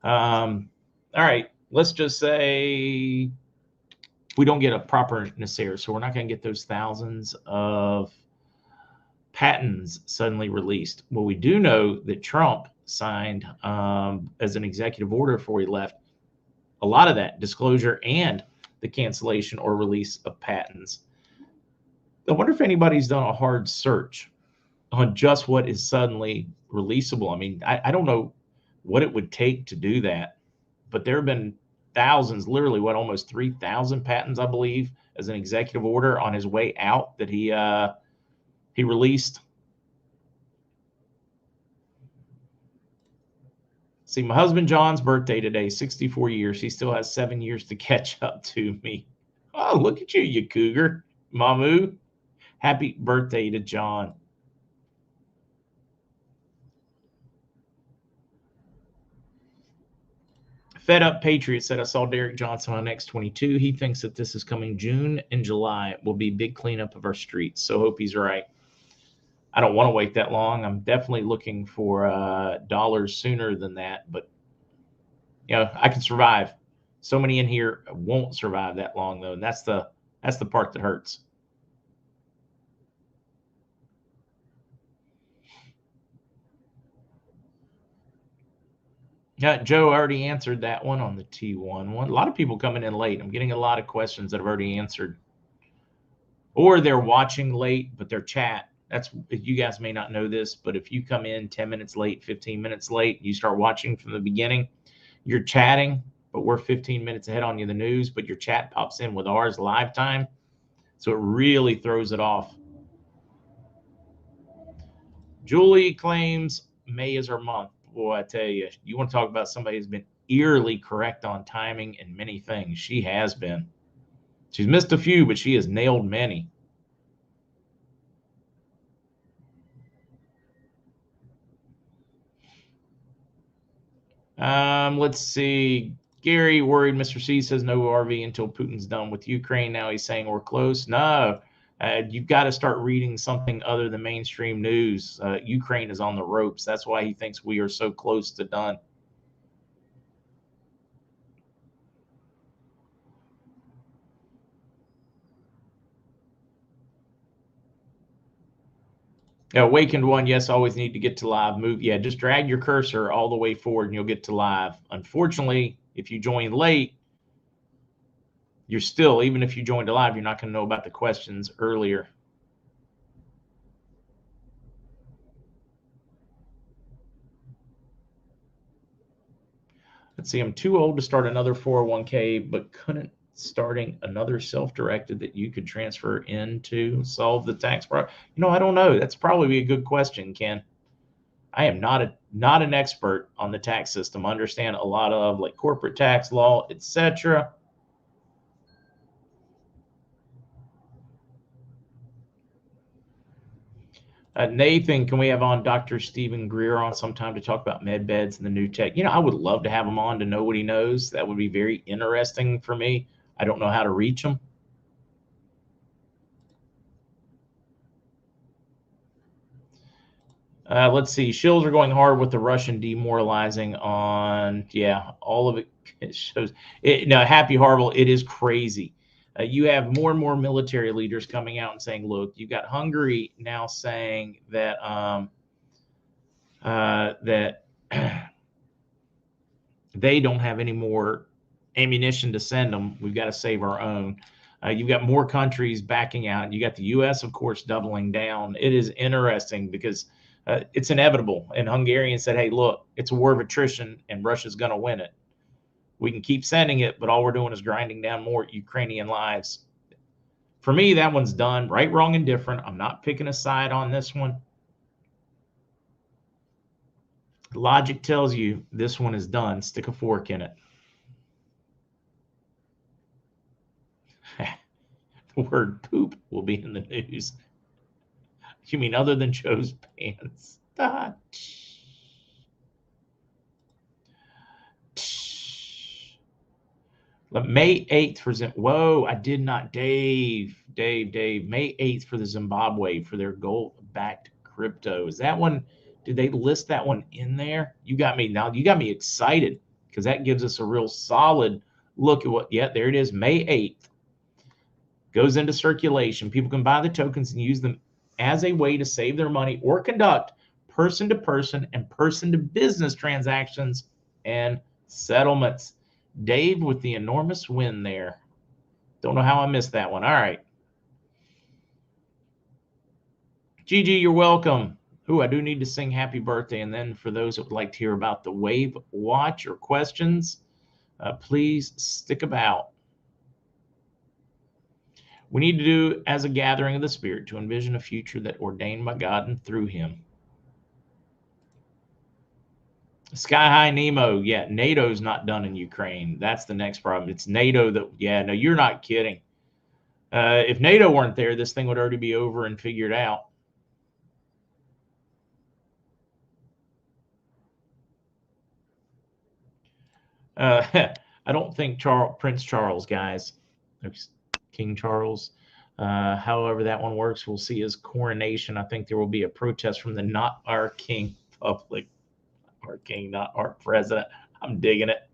All right, let's just say we don't get a proper Nasir. So we're not going to get those thousands of patents suddenly released. Well, we do know that Trump signed as an executive order before he left a lot of that disclosure and the cancellation or release of patents. I wonder if anybody's done a hard search on just what is suddenly releasable. I mean, I don't know what it would take to do that, but there have been thousands, literally what, almost 3,000 patents, I believe, as an executive order on his way out that he released. See, my husband John's birthday today, 64 years. He still has 7 years to catch up to me. Oh, look at you, you cougar. Mamu, happy birthday to John. Fed Up Patriot said, I saw Derek Johnson on X22. He thinks that this is coming June and July will be big cleanup of our streets. So hope he's right. I don't want to wait that long. I'm definitely looking for dollars sooner than that, but you know, I can survive. So many in here won't survive that long though, and that's the part that hurts. Joe already answered that one on the T1 one. A lot of people coming in late. I'm getting a lot of questions that I've already answered, or they're watching late, but their chat. That's, you guys may not know this, but if you come in 10 minutes late, 15 minutes late, you start watching from the beginning, you're chatting, but we're 15 minutes ahead on you the news, but your chat pops in with ours live time. So it really throws it off. Julie claims May is her month. Boy, I tell you, you want to talk about somebody who's been eerily correct on timing and many things. She has been. She's missed a few, but she has nailed many. Let's see. Gary worried. Mr. C says no RV until Putin's done with Ukraine. Now he's saying we're close. No, you've got to start reading something other than mainstream news. Ukraine is on the ropes. That's why he thinks we are so close to done. Awakened one, yes, always need to get to live. Move, yeah, just drag your cursor all the way forward and you'll get to live. Unfortunately, if you join late, you're still, even if you joined live, you're not going to know about the questions earlier. Let's see, I'm too old to start another 401k, but couldn't starting another self-directed that you could transfer into solve the tax problem? You know, I don't know. That's probably a good question, Ken. I am not an expert on the tax system. I understand a lot of like corporate tax law, etc. Nathan, can we have on Dr. Stephen Greer on sometime to talk about med beds and the new tech? You know, I would love to have him on to know what he knows. That would be very interesting for me. I don't know how to reach him. Let's see. Shills are going hard with the Russian demoralizing on, yeah, all of it. It shows it. Now, Happy Horrible, it is crazy. You have more and more military leaders coming out and saying, look, you've got Hungary now saying that that they don't have any more ammunition to send them. We've got to save our own. You've got more countries backing out. You got the U.S., of course, doubling down. It is interesting because it's inevitable. And Hungarians said, hey, look, it's a war of attrition and Russia's going to win it. We can keep sending it, but all we're doing is grinding down more Ukrainian lives. For me, that one's done. Right, wrong, and different. I'm not picking a side on this one. Logic tells you this one is done. Stick a fork in it. The word poop will be in the news. You mean other than Joe's pants? May 8th for whoa, I did not. Dave. May 8th for the Zimbabwe for their gold-backed crypto. Is that one? Did they list that one in there? You got me now. You got me excited because that gives us a real solid look at what. Yeah, there it is. May 8th. goes into circulation. People can buy the tokens and use them as a way to save their money or conduct person-to-person and person-to-business transactions and settlements. Dave with the enormous win there. Don't know how I missed that one. All right. Gigi, you're welcome. Ooh, I do need to sing happy birthday. And then for those that would like to hear about the Wave Watch or questions, please stick about. We need to do as a gathering of the Spirit to envision a future that ordained by God and through him. Sky High Nemo, yeah, NATO's not done in Ukraine. That's the next problem. It's NATO that, yeah, no, you're not kidding. If NATO weren't there, this thing would already be over and figured out. I don't think Prince Charles, guys, King Charles, however that one works, we'll see his coronation. I think there will be a protest from the Not Our King public. Our king, not our president. I'm digging it.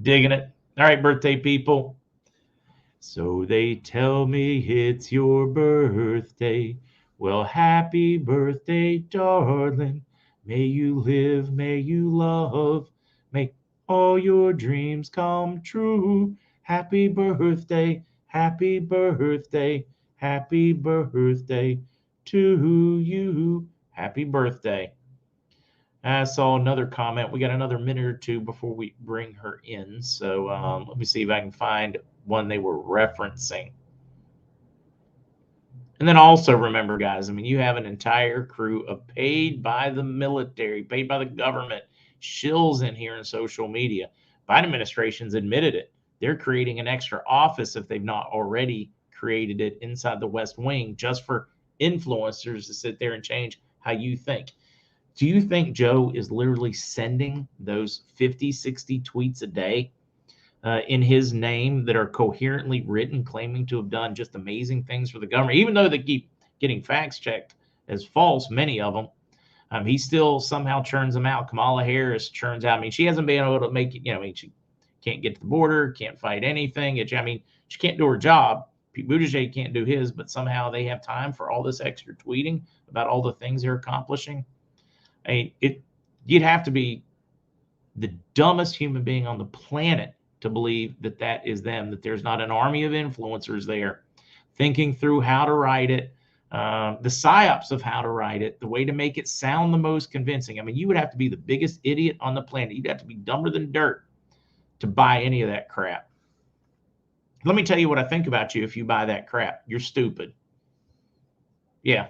Digging it. All right, birthday people. So they tell me it's your birthday. Well, happy birthday, darling. May you live, may you love, make all your dreams come true. Happy birthday, happy birthday, happy birthday to you. Happy birthday. I saw another comment. We got another minute or two before we bring her in. So let me see if I can find one they were referencing. And then also remember, guys, I mean, you have an entire crew of paid by the military, paid by the government, shills in here in social media. Biden administration's admitted it. They're creating an extra office, if they've not already created it, inside the West Wing just for influencers to sit there and change how you think. Do you think Joe is literally sending those 50, 60 tweets a day in his name that are coherently written, claiming to have done just amazing things for the government, even though they keep getting facts checked as false, many of them? He still somehow churns them out. Kamala Harris churns out. I mean, she hasn't been able to make it, I mean, she can't get to the border, can't fight anything. I mean, she can't do her job. Pete Buttigieg can't do his, but somehow they have time for all this extra tweeting about all the things they're accomplishing. I mean, you'd have to be the dumbest human being on the planet to believe that that is them, that there's not an army of influencers there thinking through how to write it, the psyops of how to write it, the way to make it sound the most convincing. I mean, you would have to be the biggest idiot on the planet. You'd have to be dumber than dirt to buy any of that crap. Let me tell you what I think about you if you buy that crap. You're stupid. Yeah,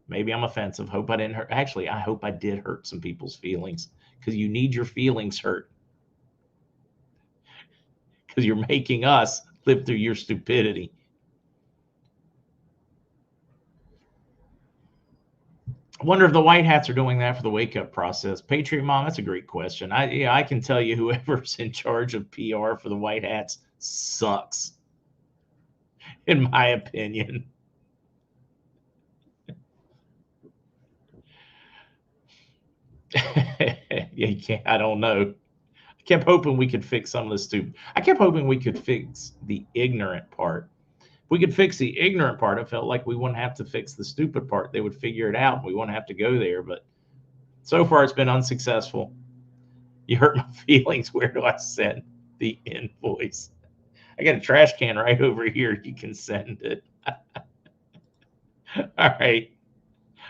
maybe I'm offensive. Hope I didn't hurt. Actually, I hope I did hurt some people's feelings, because you need your feelings hurt, because you're making us live through your stupidity. I wonder if the white hats are doing that for the wake-up process. Patriot Mom, that's a great question. I can tell you whoever's in charge of PR for the white hats sucks, in my opinion. Yeah, you can't, I don't know. I kept hoping we could fix some of the stupid. I kept hoping we could fix the ignorant part. If we could fix the ignorant part, it felt like we wouldn't have to fix the stupid part. They would figure it out. We wouldn't have to go there. But so far, it's been unsuccessful. You hurt my feelings. Where do I send the invoice? I got a trash can right over here. You can send it. All right.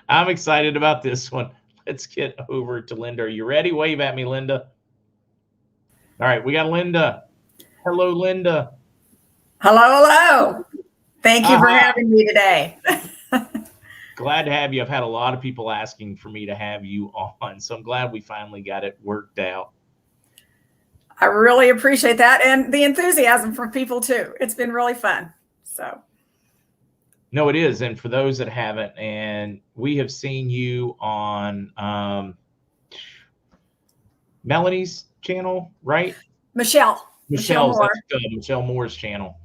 I'm excited about this one. Let's get over to Linda. Are you ready? Wave at me, Linda. All right. We got Linda. Hello, Linda. Hello, hello. Thank you for having me today. Glad to have you. I've had a lot of people asking for me to have you on, so I'm glad we finally got it worked out. I really appreciate that, and the enthusiasm from people too. It's been really fun. So. No, it is. And for those that haven't, and we have seen you on Melanie's channel, right? Michelle's, Moore. Michelle Moore's channel.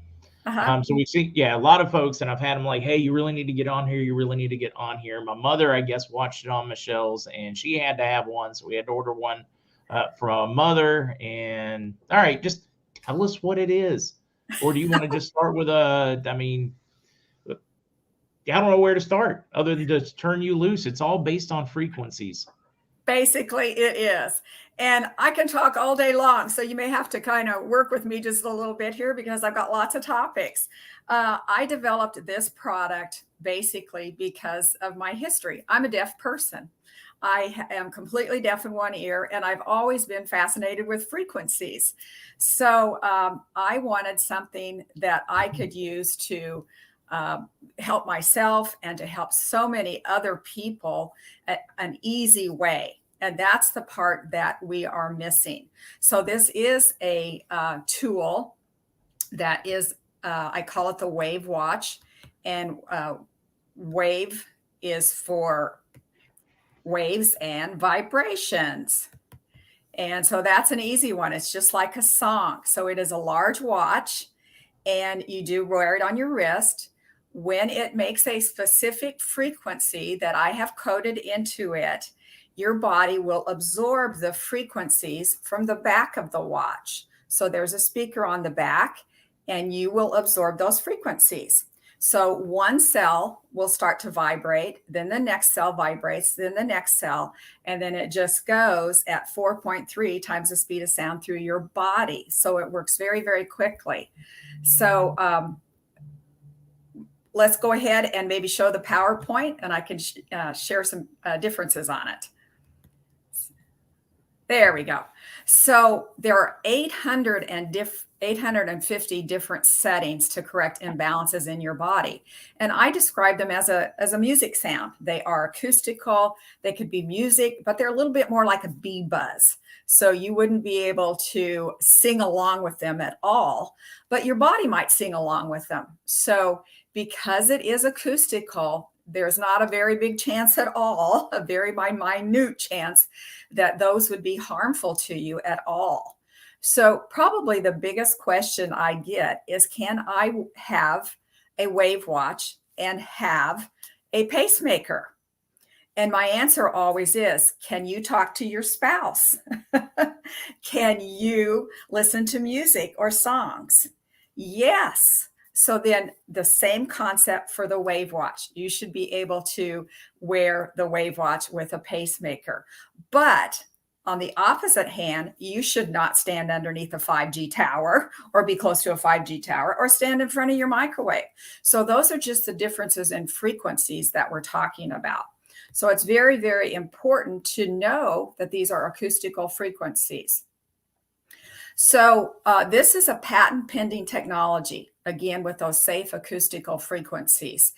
So we've seen, a lot of folks, and I've had them like, hey, you really need to get on here. You really need to get on here. My mother, I guess, watched it on Michelle's, and she had to have one, so we had to order one from a mother. And all right, just tell us what it is. Or do you want to just start with I mean, I don't know where to start other than just turn you loose. It's all based on frequencies. Basically, it is. And I can talk all day long. So you may have to kind of work with me just a little bit here because I've got lots of topics. I developed this product basically because of my history. I'm a deaf person. I am completely deaf in one ear, and I've always been fascinated with frequencies. So I wanted something that I could use to help myself and to help so many other people an easy way. And that's the part that we are missing. So this is a tool that is, I call it the Wave Watch. And wave is for waves and vibrations. And so that's an easy one. It's just like a song. So it is a large watch, and you do wear it on your wrist. When it makes a specific frequency that I have coded into it, your body will absorb the frequencies from the back of the watch. So there's a speaker on the back, and you will absorb those frequencies. So one cell will start to vibrate, then the next cell vibrates, then the next cell, and then it just goes at 4.3 times the speed of sound through your body. So it works very, very quickly. So let's go ahead and maybe show the PowerPoint, and I can share some differences on it. There we go. So there are 850 different settings to correct imbalances in your body. And I describe them as a music sound. They are acoustical, they could be music, but they're a little bit more like a bee buzz. So you wouldn't be able to sing along with them at all, but your body might sing along with them. So because it is acoustical, there's not a very big chance at all, a very minute chance that those would be harmful to you at all. So probably the biggest question I get is, can I have a wave watch and have a pacemaker? And my answer always is, can you talk to your spouse? Can you listen to music or songs? Yes. So then the same concept for the Wave Watch. You should be able to wear the Wave Watch with a pacemaker. But on the opposite hand, you should not stand underneath a 5G tower or be close to a 5G tower or stand in front of your microwave. So those are just the differences in frequencies that we're talking about. So it's very, very important to know that these are acoustical frequencies. So this is a patent pending technology, again, with those safe acoustical frequencies.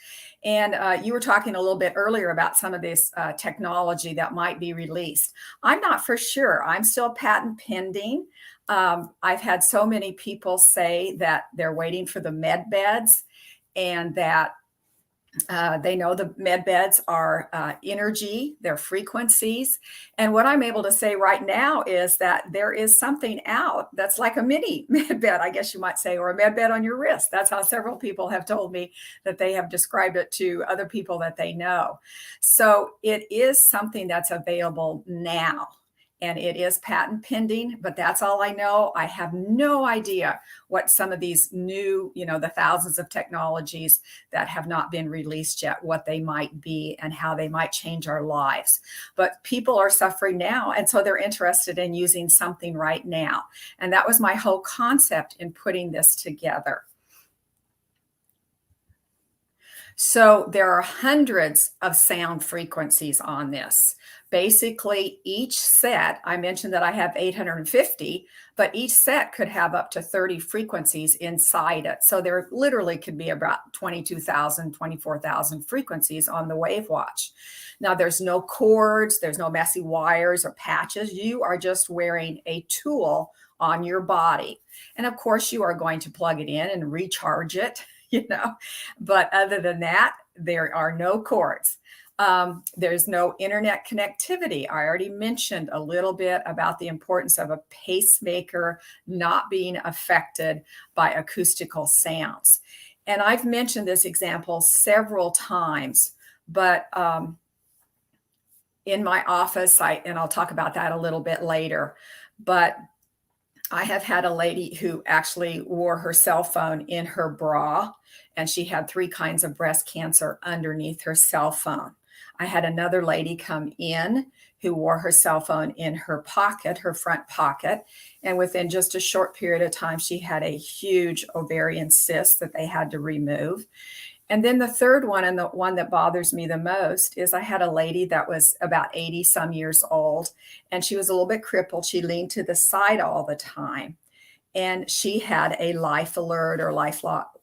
And you were talking a little bit earlier about some of this technology that might be released. I'm not for sure. I'm still patent pending. I've had so many people say that they're waiting for the med beds, and that they know the med beds are energy, they're frequencies. And what I'm able to say right now is that there is something out that's like a mini med bed, I guess you might say, or a med bed on your wrist. That's how several people have told me that they have described it to other people that they know. So it is something that's available now. And it is patent pending, but that's all I know. I have no idea what some of these new, the thousands of technologies that have not been released yet, what they might be and how they might change our lives. But people are suffering now, and so they're interested in using something right now. And that was my whole concept in putting this together. So there are hundreds of sound frequencies on this. Basically, each set, I mentioned that I have 850, but each set could have up to 30 frequencies inside it. So there literally could be about 22,000, 24,000 frequencies on the Wave Watch. Now, there's no cords, there's no messy wires or patches. You are just wearing a tool on your body. And of course, you are going to plug it in and recharge it, but other than that, there are no cords. There's no internet connectivity. I already mentioned a little bit about the importance of a pacemaker not being affected by acoustical sounds. And I've mentioned this example several times, but in my office, and I'll talk about that a little bit later, but I have had a lady who actually wore her cell phone in her bra, and she had 3 kinds of breast cancer underneath her cell phone. I had another lady come in who wore her cell phone in her pocket, her front pocket, and within just a short period of time, she had a huge ovarian cyst that they had to remove. And then the third one, and the one that bothers me the most, is I had a lady that was about 80 some years old, and she was a little bit crippled. She leaned to the side all the time, and she had a life alert or life lock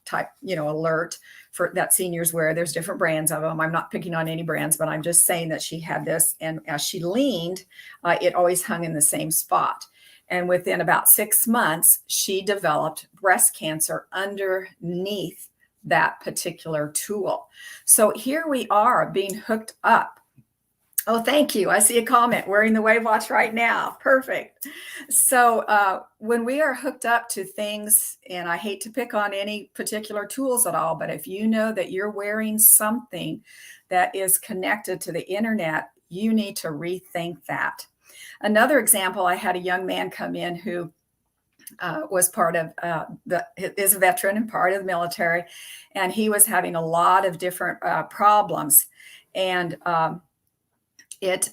type, alert for that seniors wear. There's different brands of them. I'm not picking on any brands, but I'm just saying that she had this, and as she leaned, it always hung in the same spot. And within about 6 months, she developed breast cancer underneath that particular tool. So here we are being hooked up. Oh, thank you. I see a comment, wearing the Wave Watch right now. Perfect. So when we are hooked up to things, and I hate to pick on any particular tools at all, but if you know that you're wearing something that is connected to the internet, you need to rethink that. Another example, I had a young man come in who was part of is a veteran and part of the military, and he was having a lot of different problems, and it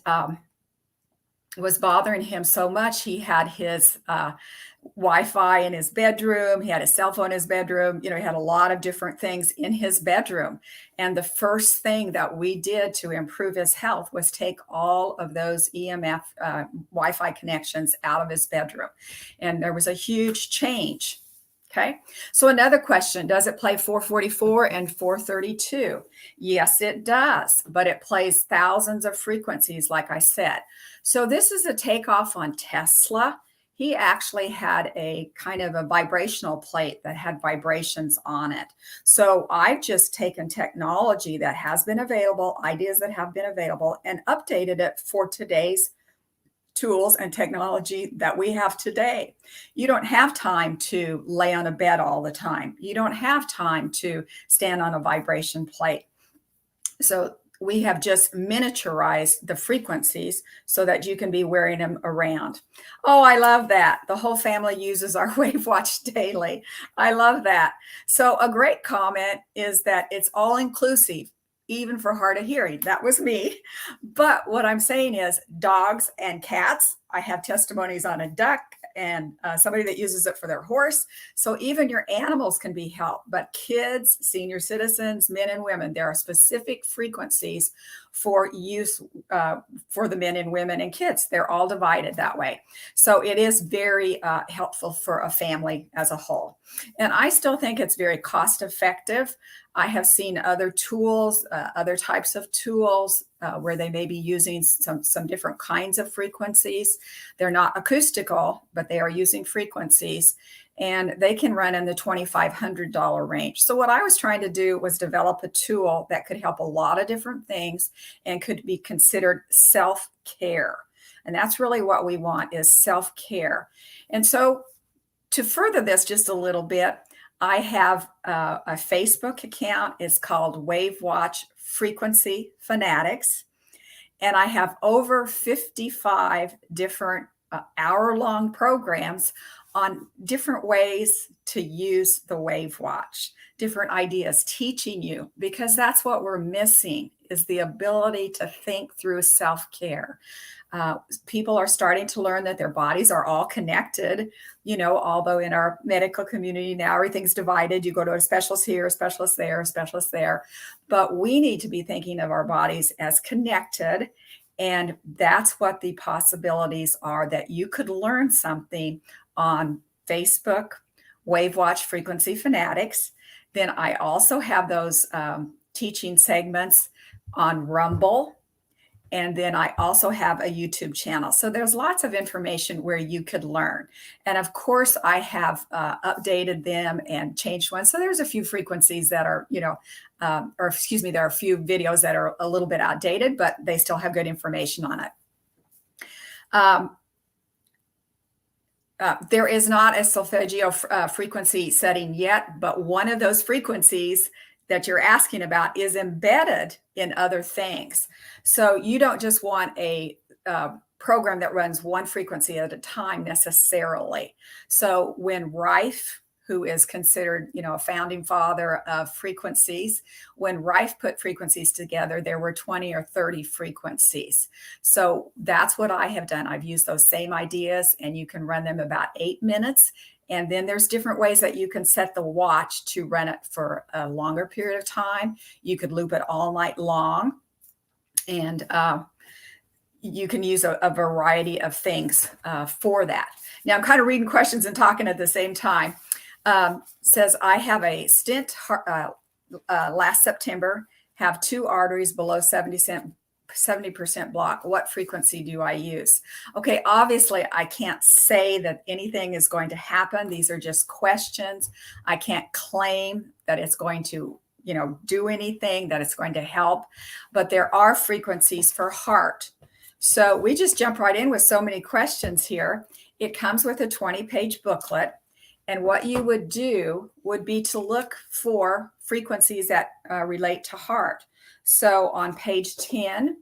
was bothering him so much. He had his Wi-Fi in his bedroom. He had a cell phone in his bedroom. He had a lot of different things in his bedroom. And the first thing that we did to improve his health was take all of those EMF Wi-Fi connections out of his bedroom. And there was a huge change. Okay. So another question, does it play 444 and 432? Yes, it does, but it plays thousands of frequencies, like I said. So this is a takeoff on Tesla. He actually had a kind of a vibrational plate that had vibrations on it. So I've just taken technology that has been available, ideas that have been available, and updated it for today's tools and technology that we have today. You don't have time to lay on a bed all the time. You don't have time to stand on a vibration plate. So we have just miniaturized the frequencies so that you can be wearing them around. Oh, I love that. The whole family uses our Wave Watch daily. I love that. So a great comment is that it's all inclusive, even for hard of hearing. That was me. But what I'm saying is dogs and cats. I have testimonies on a duck and somebody that uses it for their horse. So even your animals can be helped, but kids, senior citizens, men and women, there are specific frequencies for use for the men and women and kids. They're all divided that way. So it is very helpful for a family as a whole. And I still think it's very cost effective. I have seen other tools, other types of tools where they may be using some different kinds of frequencies. They're not acoustical, but they are using frequencies, and they can run in the $2,500 range. So what I was trying to do was develop a tool that could help a lot of different things and could be considered self-care. And that's really what we want, is self-care. And so to further this just a little bit, I have a Facebook account. It's called Wave Watch Frequency Fanatics. And I have over 55 different hour-long programs on different ways to use the Wave Watch, different ideas, teaching you, because that's what we're missing, is the ability to think through self-care. People are starting to learn that their bodies are all connected, although in our medical community now, everything's divided. You go to a specialist here, a specialist there, a specialist there. But we need to be thinking of our bodies as connected. And that's what the possibilities are, that you could learn something on Facebook, Wave Watch Frequency Fanatics. Then I also have those teaching segments on Rumble. And then I also have a YouTube channel. So there's lots of information where you could learn. And of course, I have updated them and changed ones. So there's a few frequencies that are, there are a few videos that are a little bit outdated, but they still have good information on it. There is not a solfeggio frequency setting yet, but one of those frequencies that you're asking about is embedded in other things. So you don't just want a program that runs one frequency at a time necessarily. So when Rife, who is considered, a founding father of frequencies, when Rife put frequencies together, there were 20 or 30 frequencies. So that's what I have done. I've used those same ideas, and you can run them about 8 minutes. And then there's different ways that you can set the watch to run it for a longer period of time. You could loop it all night long. And you can use a variety of things for that. Now, I'm kind of reading questions and talking at the same time. Says, I have a stent last September, have 2 arteries below 70% block. What frequency do I use? Okay, obviously, I can't say that anything is going to happen. These are just questions. I can't claim that it's going to do anything, that it's going to help, but there are frequencies for heart. So we just jump right in with so many questions here. It comes with a 20-page booklet. And what you would do would be to look for frequencies that relate to heart. So on page 10,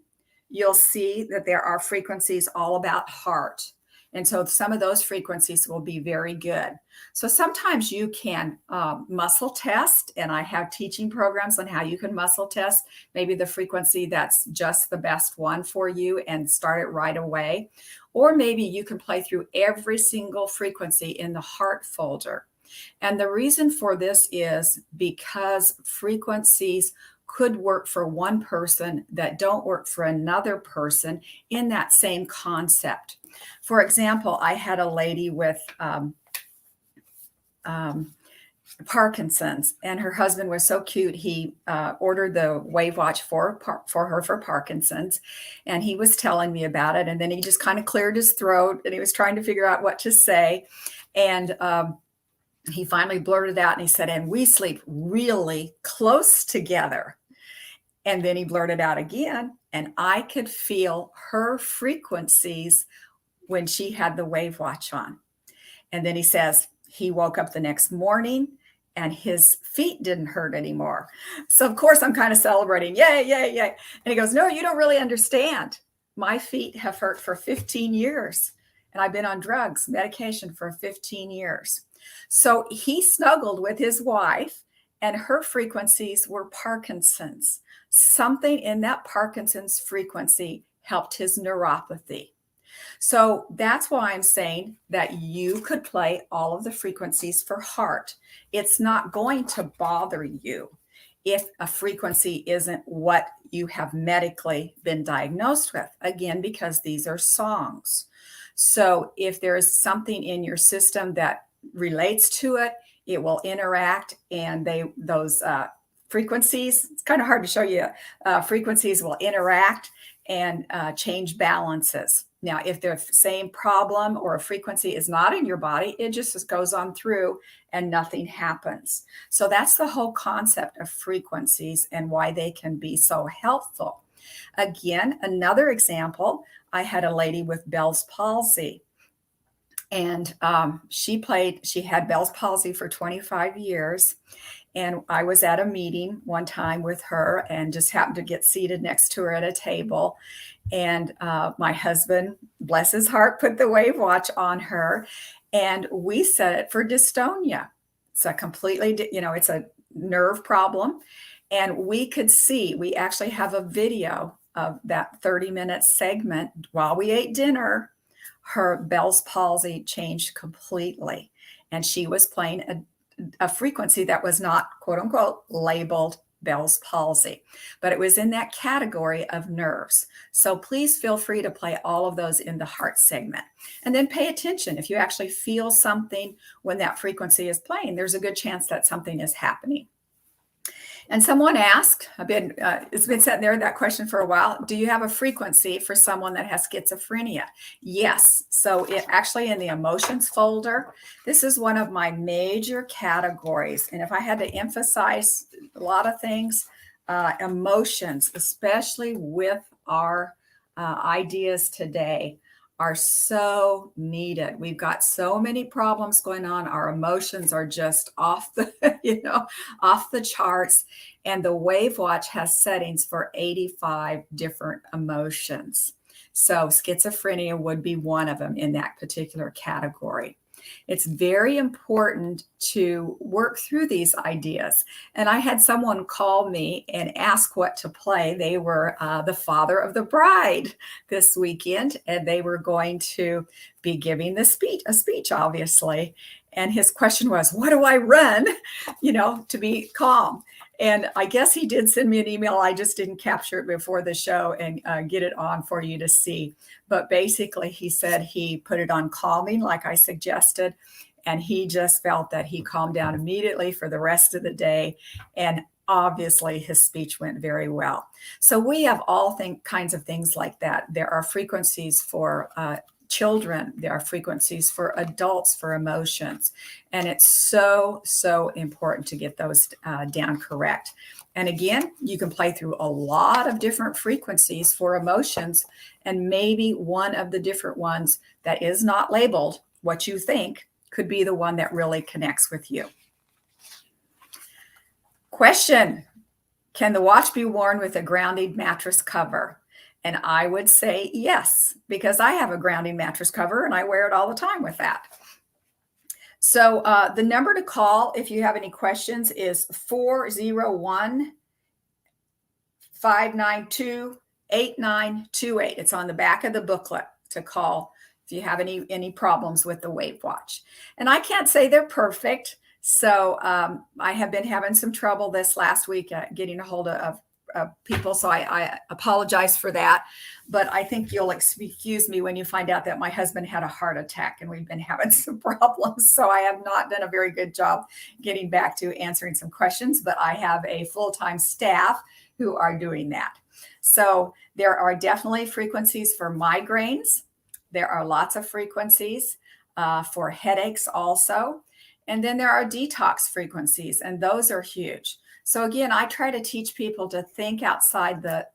you'll see that there are frequencies all about heart. And so some of those frequencies will be very good. So sometimes you can muscle test, and I have teaching programs on how you can muscle test maybe the frequency that's just the best one for you and start it right away. Or maybe you can play through every single frequency in the heart folder. And the reason for this is because frequencies could work for one person that don't work for another person in that same concept. For example, I had a lady with Parkinson's, and her husband was so cute. He ordered the Wave Watch for her for Parkinson's, and he was telling me about it. And then he just kind of cleared his throat, and he was trying to figure out what to say. And he finally blurted out, and he said, "And we sleep really close together." And then he blurted out again, and I could feel her frequencies when she had the Wave Watch on. And then he says he woke up the next morning and his feet didn't hurt anymore. So of course I'm kind of celebrating, yay, yay, yay. And he goes, "No, you don't really understand. My feet have hurt for 15 years. And I've been on drugs, medication for 15 years. So he snuggled with his wife, and her frequencies were Parkinson's. Something in that Parkinson's frequency helped his neuropathy. So that's why I'm saying that you could play all of the frequencies for heart. It's not going to bother you if a frequency isn't what you have medically been diagnosed with, again, because these are songs. So if there is something in your system that relates to it, it will interact, and those frequencies, it's kind of hard to show you, frequencies will interact and change balances. Now, if the same problem or a frequency is not in your body, it just goes on through and nothing happens. So that's the whole concept of frequencies and why they can be so helpful. Again, another example, I had a lady with Bell's palsy. And she had Bell's palsy for 25 years. And I was at a meeting one time with her and just happened to get seated next to her at a table. And my husband, bless his heart, put the Wave Watch on her, and we set it for dystonia. It's a completely, it's a nerve problem. And we could see, we actually have a video of that 30-minute segment while we ate dinner. Her Bell's palsy changed completely. And she was playing a frequency that was not, quote unquote, labeled Bell's palsy, but it was in that category of nerves. So please feel free to play all of those in the heart segment. And then pay attention. If you actually feel something when that frequency is playing, there's a good chance that something is happening. And someone asked, it's been sitting there, that question for a while, do you have a frequency for someone that has schizophrenia? Yes. So it actually in the emotions folder, this is one of my major categories. And if I had to emphasize a lot of things, emotions, especially with our ideas today, are so needed. We've got so many problems going on. Our emotions are just off the, off the charts. And the Wave Watch has settings for 85 different emotions. So schizophrenia would be one of them in that particular category. It's very important to work through these ideas. And I had someone call me and ask what to play. They were the father of the bride this weekend, and they were going to be giving a speech, obviously. And his question was, what do I run, to be calm? And I guess he did send me an email. I just didn't capture it before the show and get it on for you to see. But basically, he said he put it on calming, like I suggested. And he just felt that he calmed down immediately for the rest of the day. And obviously, his speech went very well. So we have all kinds of things like that. There are frequencies for children. There are frequencies for adults for emotions. And it's so, so important to get those down correct. And again, you can play through a lot of different frequencies for emotions, and maybe one of the different ones that is not labeled what you think could be the one that really connects with you. Question: can the watch be worn with a grounding mattress cover? And I would say yes, because I have a grounding mattress cover and I wear it all the time with that. So the number to call if you have any questions is 401-592-8928. It's on the back of the booklet to call if you have any problems with the Wave Watch. And I can't say they're perfect. So I have been having some trouble this last week getting a hold of people. So I apologize for that. But I think you'll excuse me when you find out that my husband had a heart attack and we've been having some problems. So I have not done a very good job getting back to answering some questions, but I have a full-time staff who are doing that. So there are definitely frequencies for migraines. There are lots of frequencies for headaches also. And then there are detox frequencies, and those are huge. So again, I try to teach people to think outside a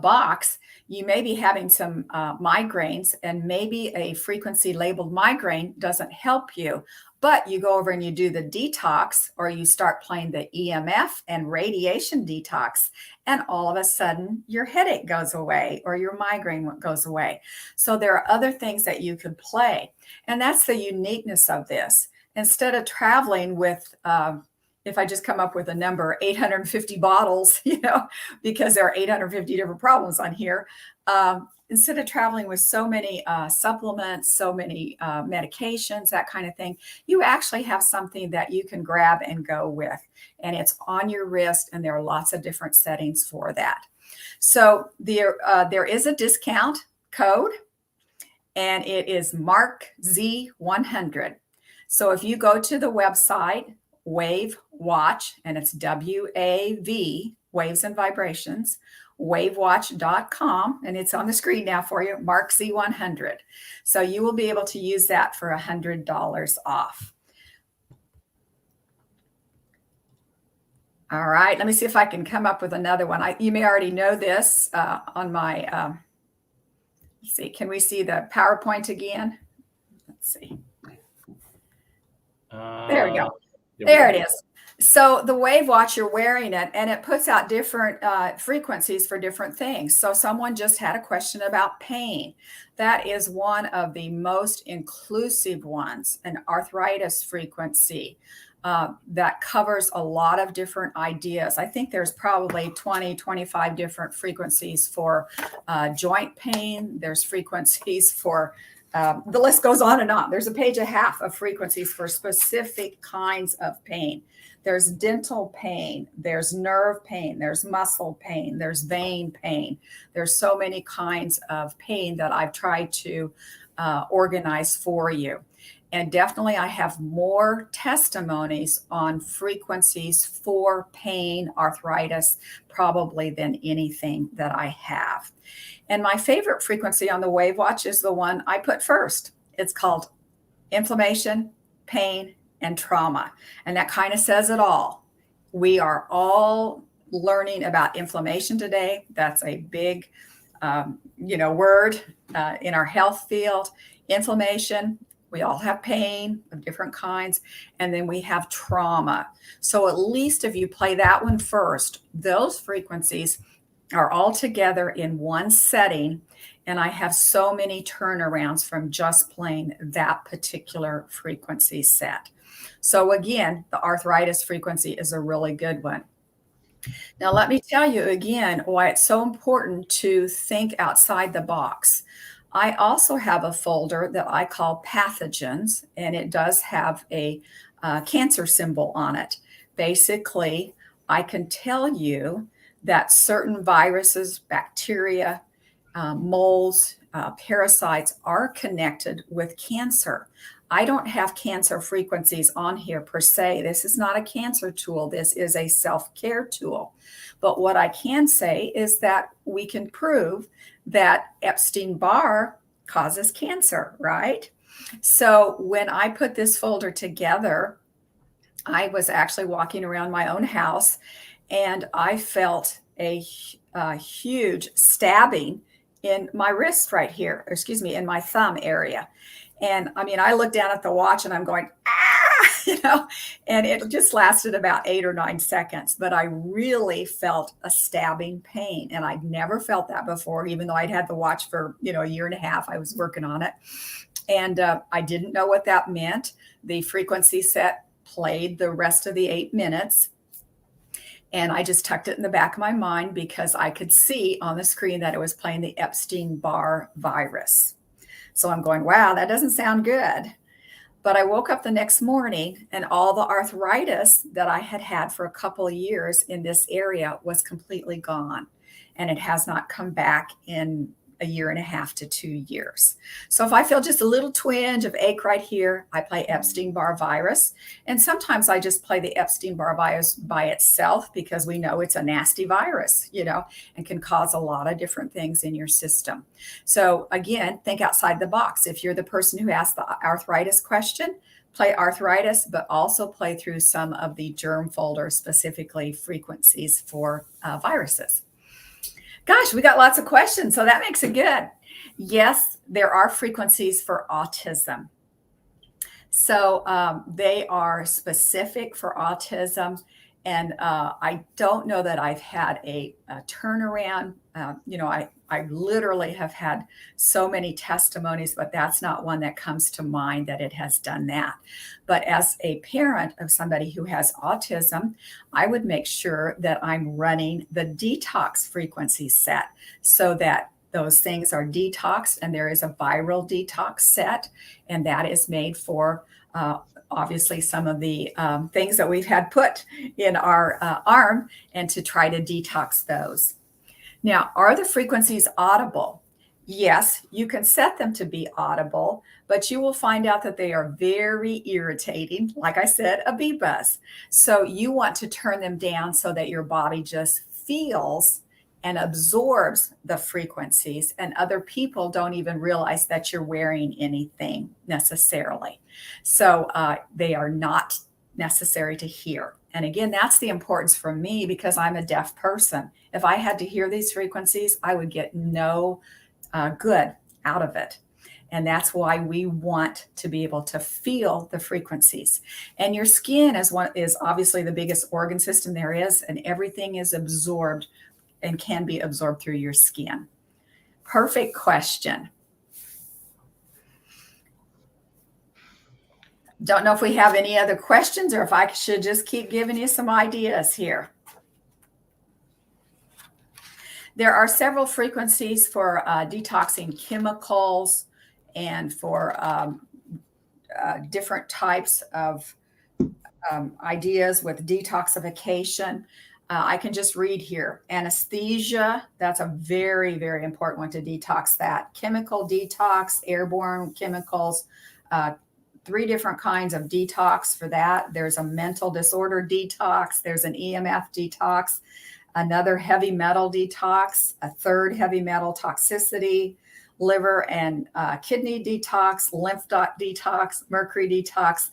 box. You may be having some migraines, and maybe a frequency labeled migraine doesn't help you, but you go over and you do the detox, or you start playing the EMF and radiation detox, and all of a sudden your headache goes away or your migraine goes away. So there are other things that you could play, and that's the uniqueness of this. Instead of traveling with if I just come up with a number, 850 bottles, because there are 850 different problems on here. Instead of traveling with so many supplements, so many medications, that kind of thing, you actually have something that you can grab and go with. And it's on your wrist, and there are lots of different settings for that. So there is a discount code, and it is MarkZ100. So if you go to the website, Wave Watch, and it's WAV, Waves and Vibrations, wavewatch.com, and it's on the screen now for you, MarkZ100. So you will be able to use that for $100 off. All right, let me see if I can come up with another one. You may already know this on my, let's see, can we see the PowerPoint again? Let's see. There we go. There it is. So the Wave Watch, you're wearing it, and it puts out different frequencies for different things. So someone just had a question about pain. That is one of the most inclusive ones, an arthritis frequency that covers a lot of different ideas. I think there's probably 20, 25 different frequencies for joint pain. There's frequencies for the list goes on and on. There's a page and a half of frequencies for specific kinds of pain. There's dental pain, there's nerve pain, there's muscle pain, there's vein pain. There's so many kinds of pain that I've tried to organize for you. And definitely I have more testimonies on frequencies for pain, arthritis, probably than anything that I have. And my favorite frequency on the Wave Watch is the one I put first. It's called inflammation, pain, and trauma. And that kind of says it all. We are all learning about inflammation today. That's a big word in our health field. Inflammation. We all have pain of different kinds. And then we have trauma. So at least if you play that one first, those frequencies are all together in one setting. And I have so many turnarounds from just playing that particular frequency set. So again, the arthritis frequency is a really good one. Now, let me tell you again why it's so important to think outside the box. I also have a folder that I call pathogens, and it does have a cancer symbol on it. Basically, I can tell you that certain viruses, bacteria, molds, parasites are connected with cancer. I don't have cancer frequencies on here per se. This is not a cancer tool. This is a self-care tool. But what I can say is that we can prove that Epstein-Barr causes cancer, right? So when I put this folder together, I was actually walking around my own house and I felt a huge stabbing in my wrist right here, or excuse me, in my thumb area. And I mean, I looked down at the watch and I'm going, and it just lasted about 8 or 9 seconds, but I really felt a stabbing pain. And I'd never felt that before, even though I'd had the watch for, a year and a half. I was working on it. And I didn't know what that meant. The frequency set played the rest of the 8 minutes. And I just tucked it in the back of my mind because I could see on the screen that it was playing the Epstein-Barr virus. So I'm going, wow, that doesn't sound good. But I woke up the next morning and all the arthritis that I had had for a couple of years in this area was completely gone. And it has not come back in a year and a half to 2 years. So if I feel just a little twinge of ache right here, I play Epstein-Barr virus. And sometimes I just play the Epstein-Barr virus by itself because we know it's a nasty virus, and can cause a lot of different things in your system. So again, think outside the box. If you're the person who asked the arthritis question, play arthritis, but also play through some of the germ folders, specifically frequencies for viruses. Gosh, we got lots of questions, so that makes it good. Yes, there are frequencies for autism. So they are specific for autism. And I don't know that I've had a turnaround. I literally have had so many testimonies, but that's not one that comes to mind that it has done that. But as a parent of somebody who has autism, I would make sure that I'm running the detox frequency set so that those things are detoxed, and there is a viral detox set, and that is made for obviously some of the things that we've had put in our arm, and to try to detox those. Now, are the frequencies audible? Yes, you can set them to be audible, but you will find out that they are very irritating. Like I said, a bee buzz. So you want to turn them down so that your body just feels and absorbs the frequencies, and other people don't even realize that you're wearing anything necessarily. So they are not necessary to hear. And again, that's the importance for me because I'm a deaf person. If I had to hear these frequencies, I would get no good out of it. And that's why we want to be able to feel the frequencies. And your skin is obviously the biggest organ system there is, and everything is absorbed and can be absorbed through your skin. Perfect question. Don't know if we have any other questions or if I should just keep giving you some ideas here. There are several frequencies for detoxing chemicals and for different types of ideas with detoxification. I can just read here. Anesthesia, that's a very, very important one to detox that. Chemical detox, airborne chemicals, 3 different kinds of detox for that. There's a mental disorder detox. There's an EMF detox, another heavy metal detox, a third heavy metal toxicity, liver and kidney detox, lymph detox, mercury detox.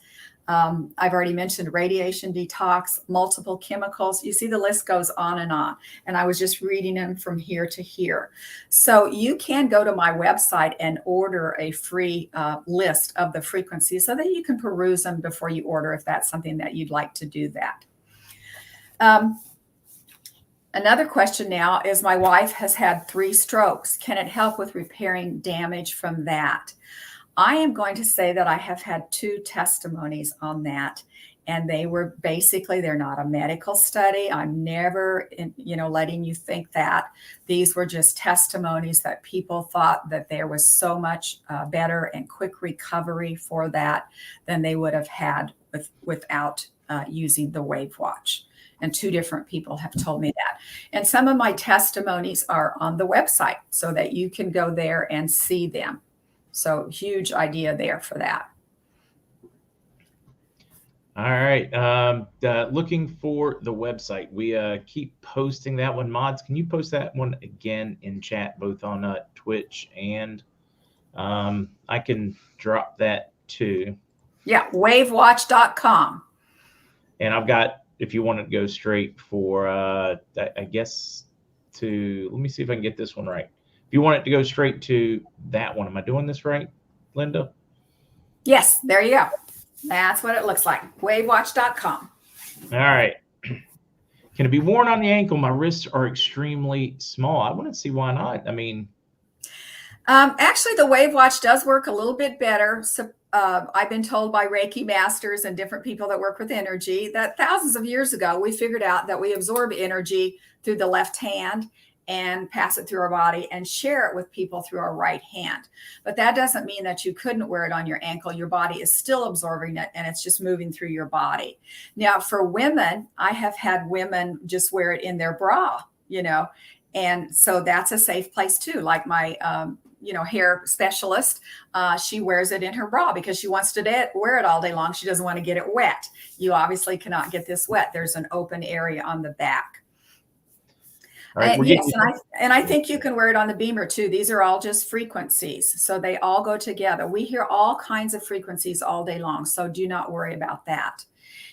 I've already mentioned radiation detox, multiple chemicals. You see, the list goes on. And I was just reading them from here to here. So you can go to my website and order a free list of the frequencies so that you can peruse them before you order if that's something that you'd like to do that. Another question now is, my wife has had 3 strokes. Can it help with repairing damage from that? I am going to say that I have had 2 testimonies on that. And they were basically, they're not a medical study. I'm never, letting you think that. These were just testimonies that people thought that there was so much better and quick recovery for that than they would have had without using the Wave Watch. And 2 different people have told me that. And some of my testimonies are on the website so that you can go there and see them. So huge idea there for that. All right. Looking for the website. We keep posting that one. Mods, can you post that one again in chat, both on Twitch and I can drop that too. Yeah, wavewatch.com. And I've got, if you want to go straight for, I guess, to, let me see if I can get this one right. If you want it to go straight to that one, am I doing this right, Linda? Yes, there you go. That's what it looks like. Wavewatch.com. All right. Can it be worn on the ankle? My wrists are extremely small. I want to see why not. I mean, actually, the Wave Watch does work a little bit better. So, I've been told by Reiki masters and different people that work with energy that thousands of years ago, we figured out that we absorb energy through the left hand and pass it through our body and share it with people through our right hand. But that doesn't mean that you couldn't wear it on your ankle. Your body is still absorbing it and it's just moving through your body. Now, for women, I have had women just wear it in their bra, and so that's a safe place too. Like my, hair specialist, she wears it in her bra because she wants to wear it all day long. She doesn't want to get it wet. You obviously cannot get this wet. There's an open area on the back. Right, yes, and I think you can wear it on the beamer too. These are all just frequencies, so they all go together. We hear all kinds of frequencies all day long, so do not worry about that.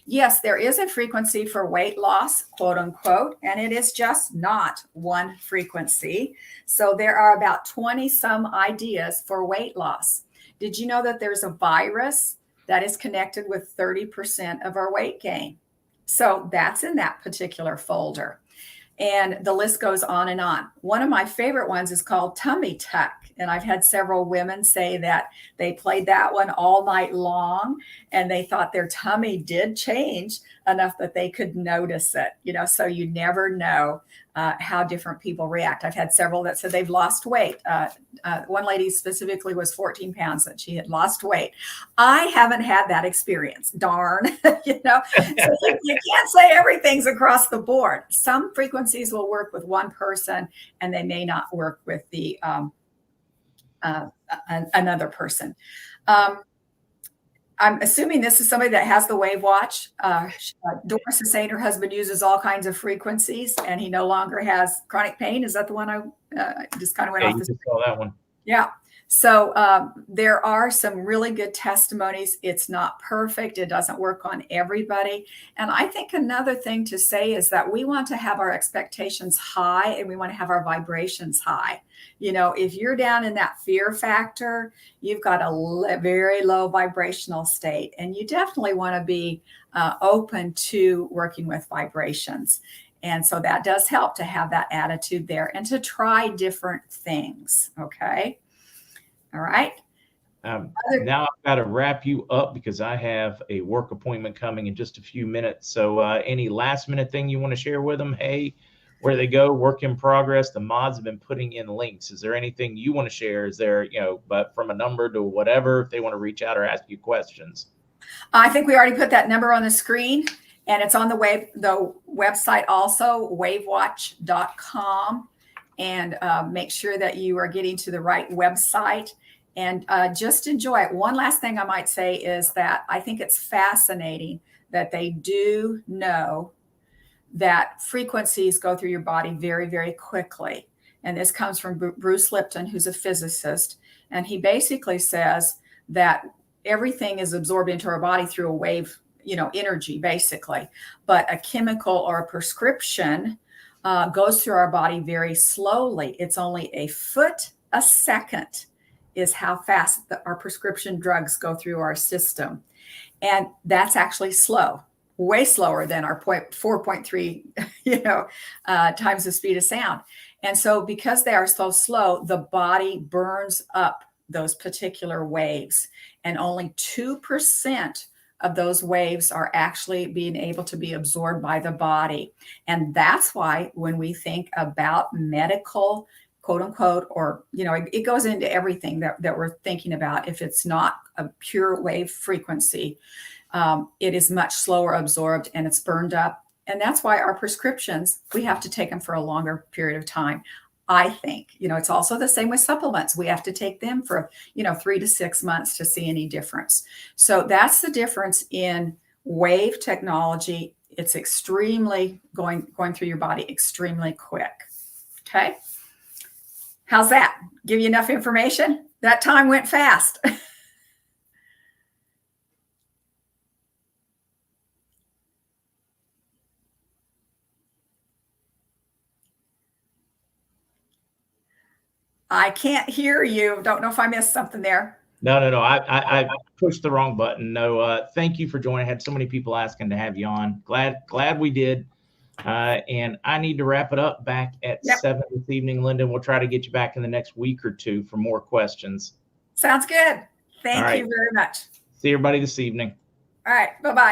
Yes, there is a frequency for weight loss, quote unquote, and it is just not one frequency. So there are about 20 some ideas for weight loss. Did you know that there's a virus that is connected with 30% of our weight gain? So that's in that particular folder. And the list goes on and on. One of my favorite ones is called Tummy Tuck. And I've had several women say that they played that one all night long and they thought their tummy did change enough that they could notice it. So you never know how different people react. I've had several that said they've lost weight. One lady specifically was 14 pounds that she had lost weight. I haven't had that experience. Darn, So you can't say everything's across the board. Some frequencies will work with one person and they may not work with the another person. I'm assuming this is somebody that has the Wave Watch. Doris is saying her husband uses all kinds of frequencies and he no longer has chronic pain. Is that the one I just kind of went off the screen? Saw that one. Yeah. So there are some really good testimonies. It's not perfect. It doesn't work on everybody. And I think another thing to say is that we want to have our expectations high and we want to have our vibrations high. If you're down in that fear factor, you've got a very low vibrational state. And you definitely want to be open to working with vibrations. And so that does help to have that attitude there and to try different things. Okay. All right. Now I've got to wrap you up because I have a work appointment coming in just a few minutes. So any last minute thing you want to share with them? Hey, where they go, work in progress. The mods have been putting in links. Is there anything you want to share? Is there, but from a number to whatever, if they want to reach out or ask you questions? I think we already put that number on the screen and it's on the website also, wavewatch.com. And make sure that you are getting to the right website and just enjoy it. One last thing I might say is that I think it's fascinating that they do know that frequencies go through your body very, very quickly. And this comes from Bruce Lipton, who's a physicist. And he basically says that everything is absorbed into our body through a wave, energy basically. But a chemical or a prescription goes through our body very slowly. It's only a foot a second is how fast our prescription drugs go through our system. And that's actually slow, way slower than our 4.3, times the speed of sound. And so because they are so slow, the body burns up those particular waves, and only 2% of those waves are actually being able to be absorbed by the body. And that's why when we think about medical, quote unquote, or, it goes into everything that we're thinking about. If it's not a pure wave frequency, it is much slower absorbed and it's burned up. And that's why our prescriptions, we have to take them for a longer period of time. I think, it's also the same with supplements. We have to take them for, 3 to 6 months to see any difference. So that's the difference in wave technology. It's extremely going through your body extremely quick. Okay. How's that? Give you enough information? That time went fast. I can't hear you. Don't know if I missed something there. No. I pushed the wrong button. No, thank you for joining. I had so many people asking to have you on. Glad we did. And I need to wrap it up back at 7 this evening, Linda. We'll try to get you back in the next week or two for more questions. Sounds good. Thank you very much. See everybody this evening. All right. Bye-bye.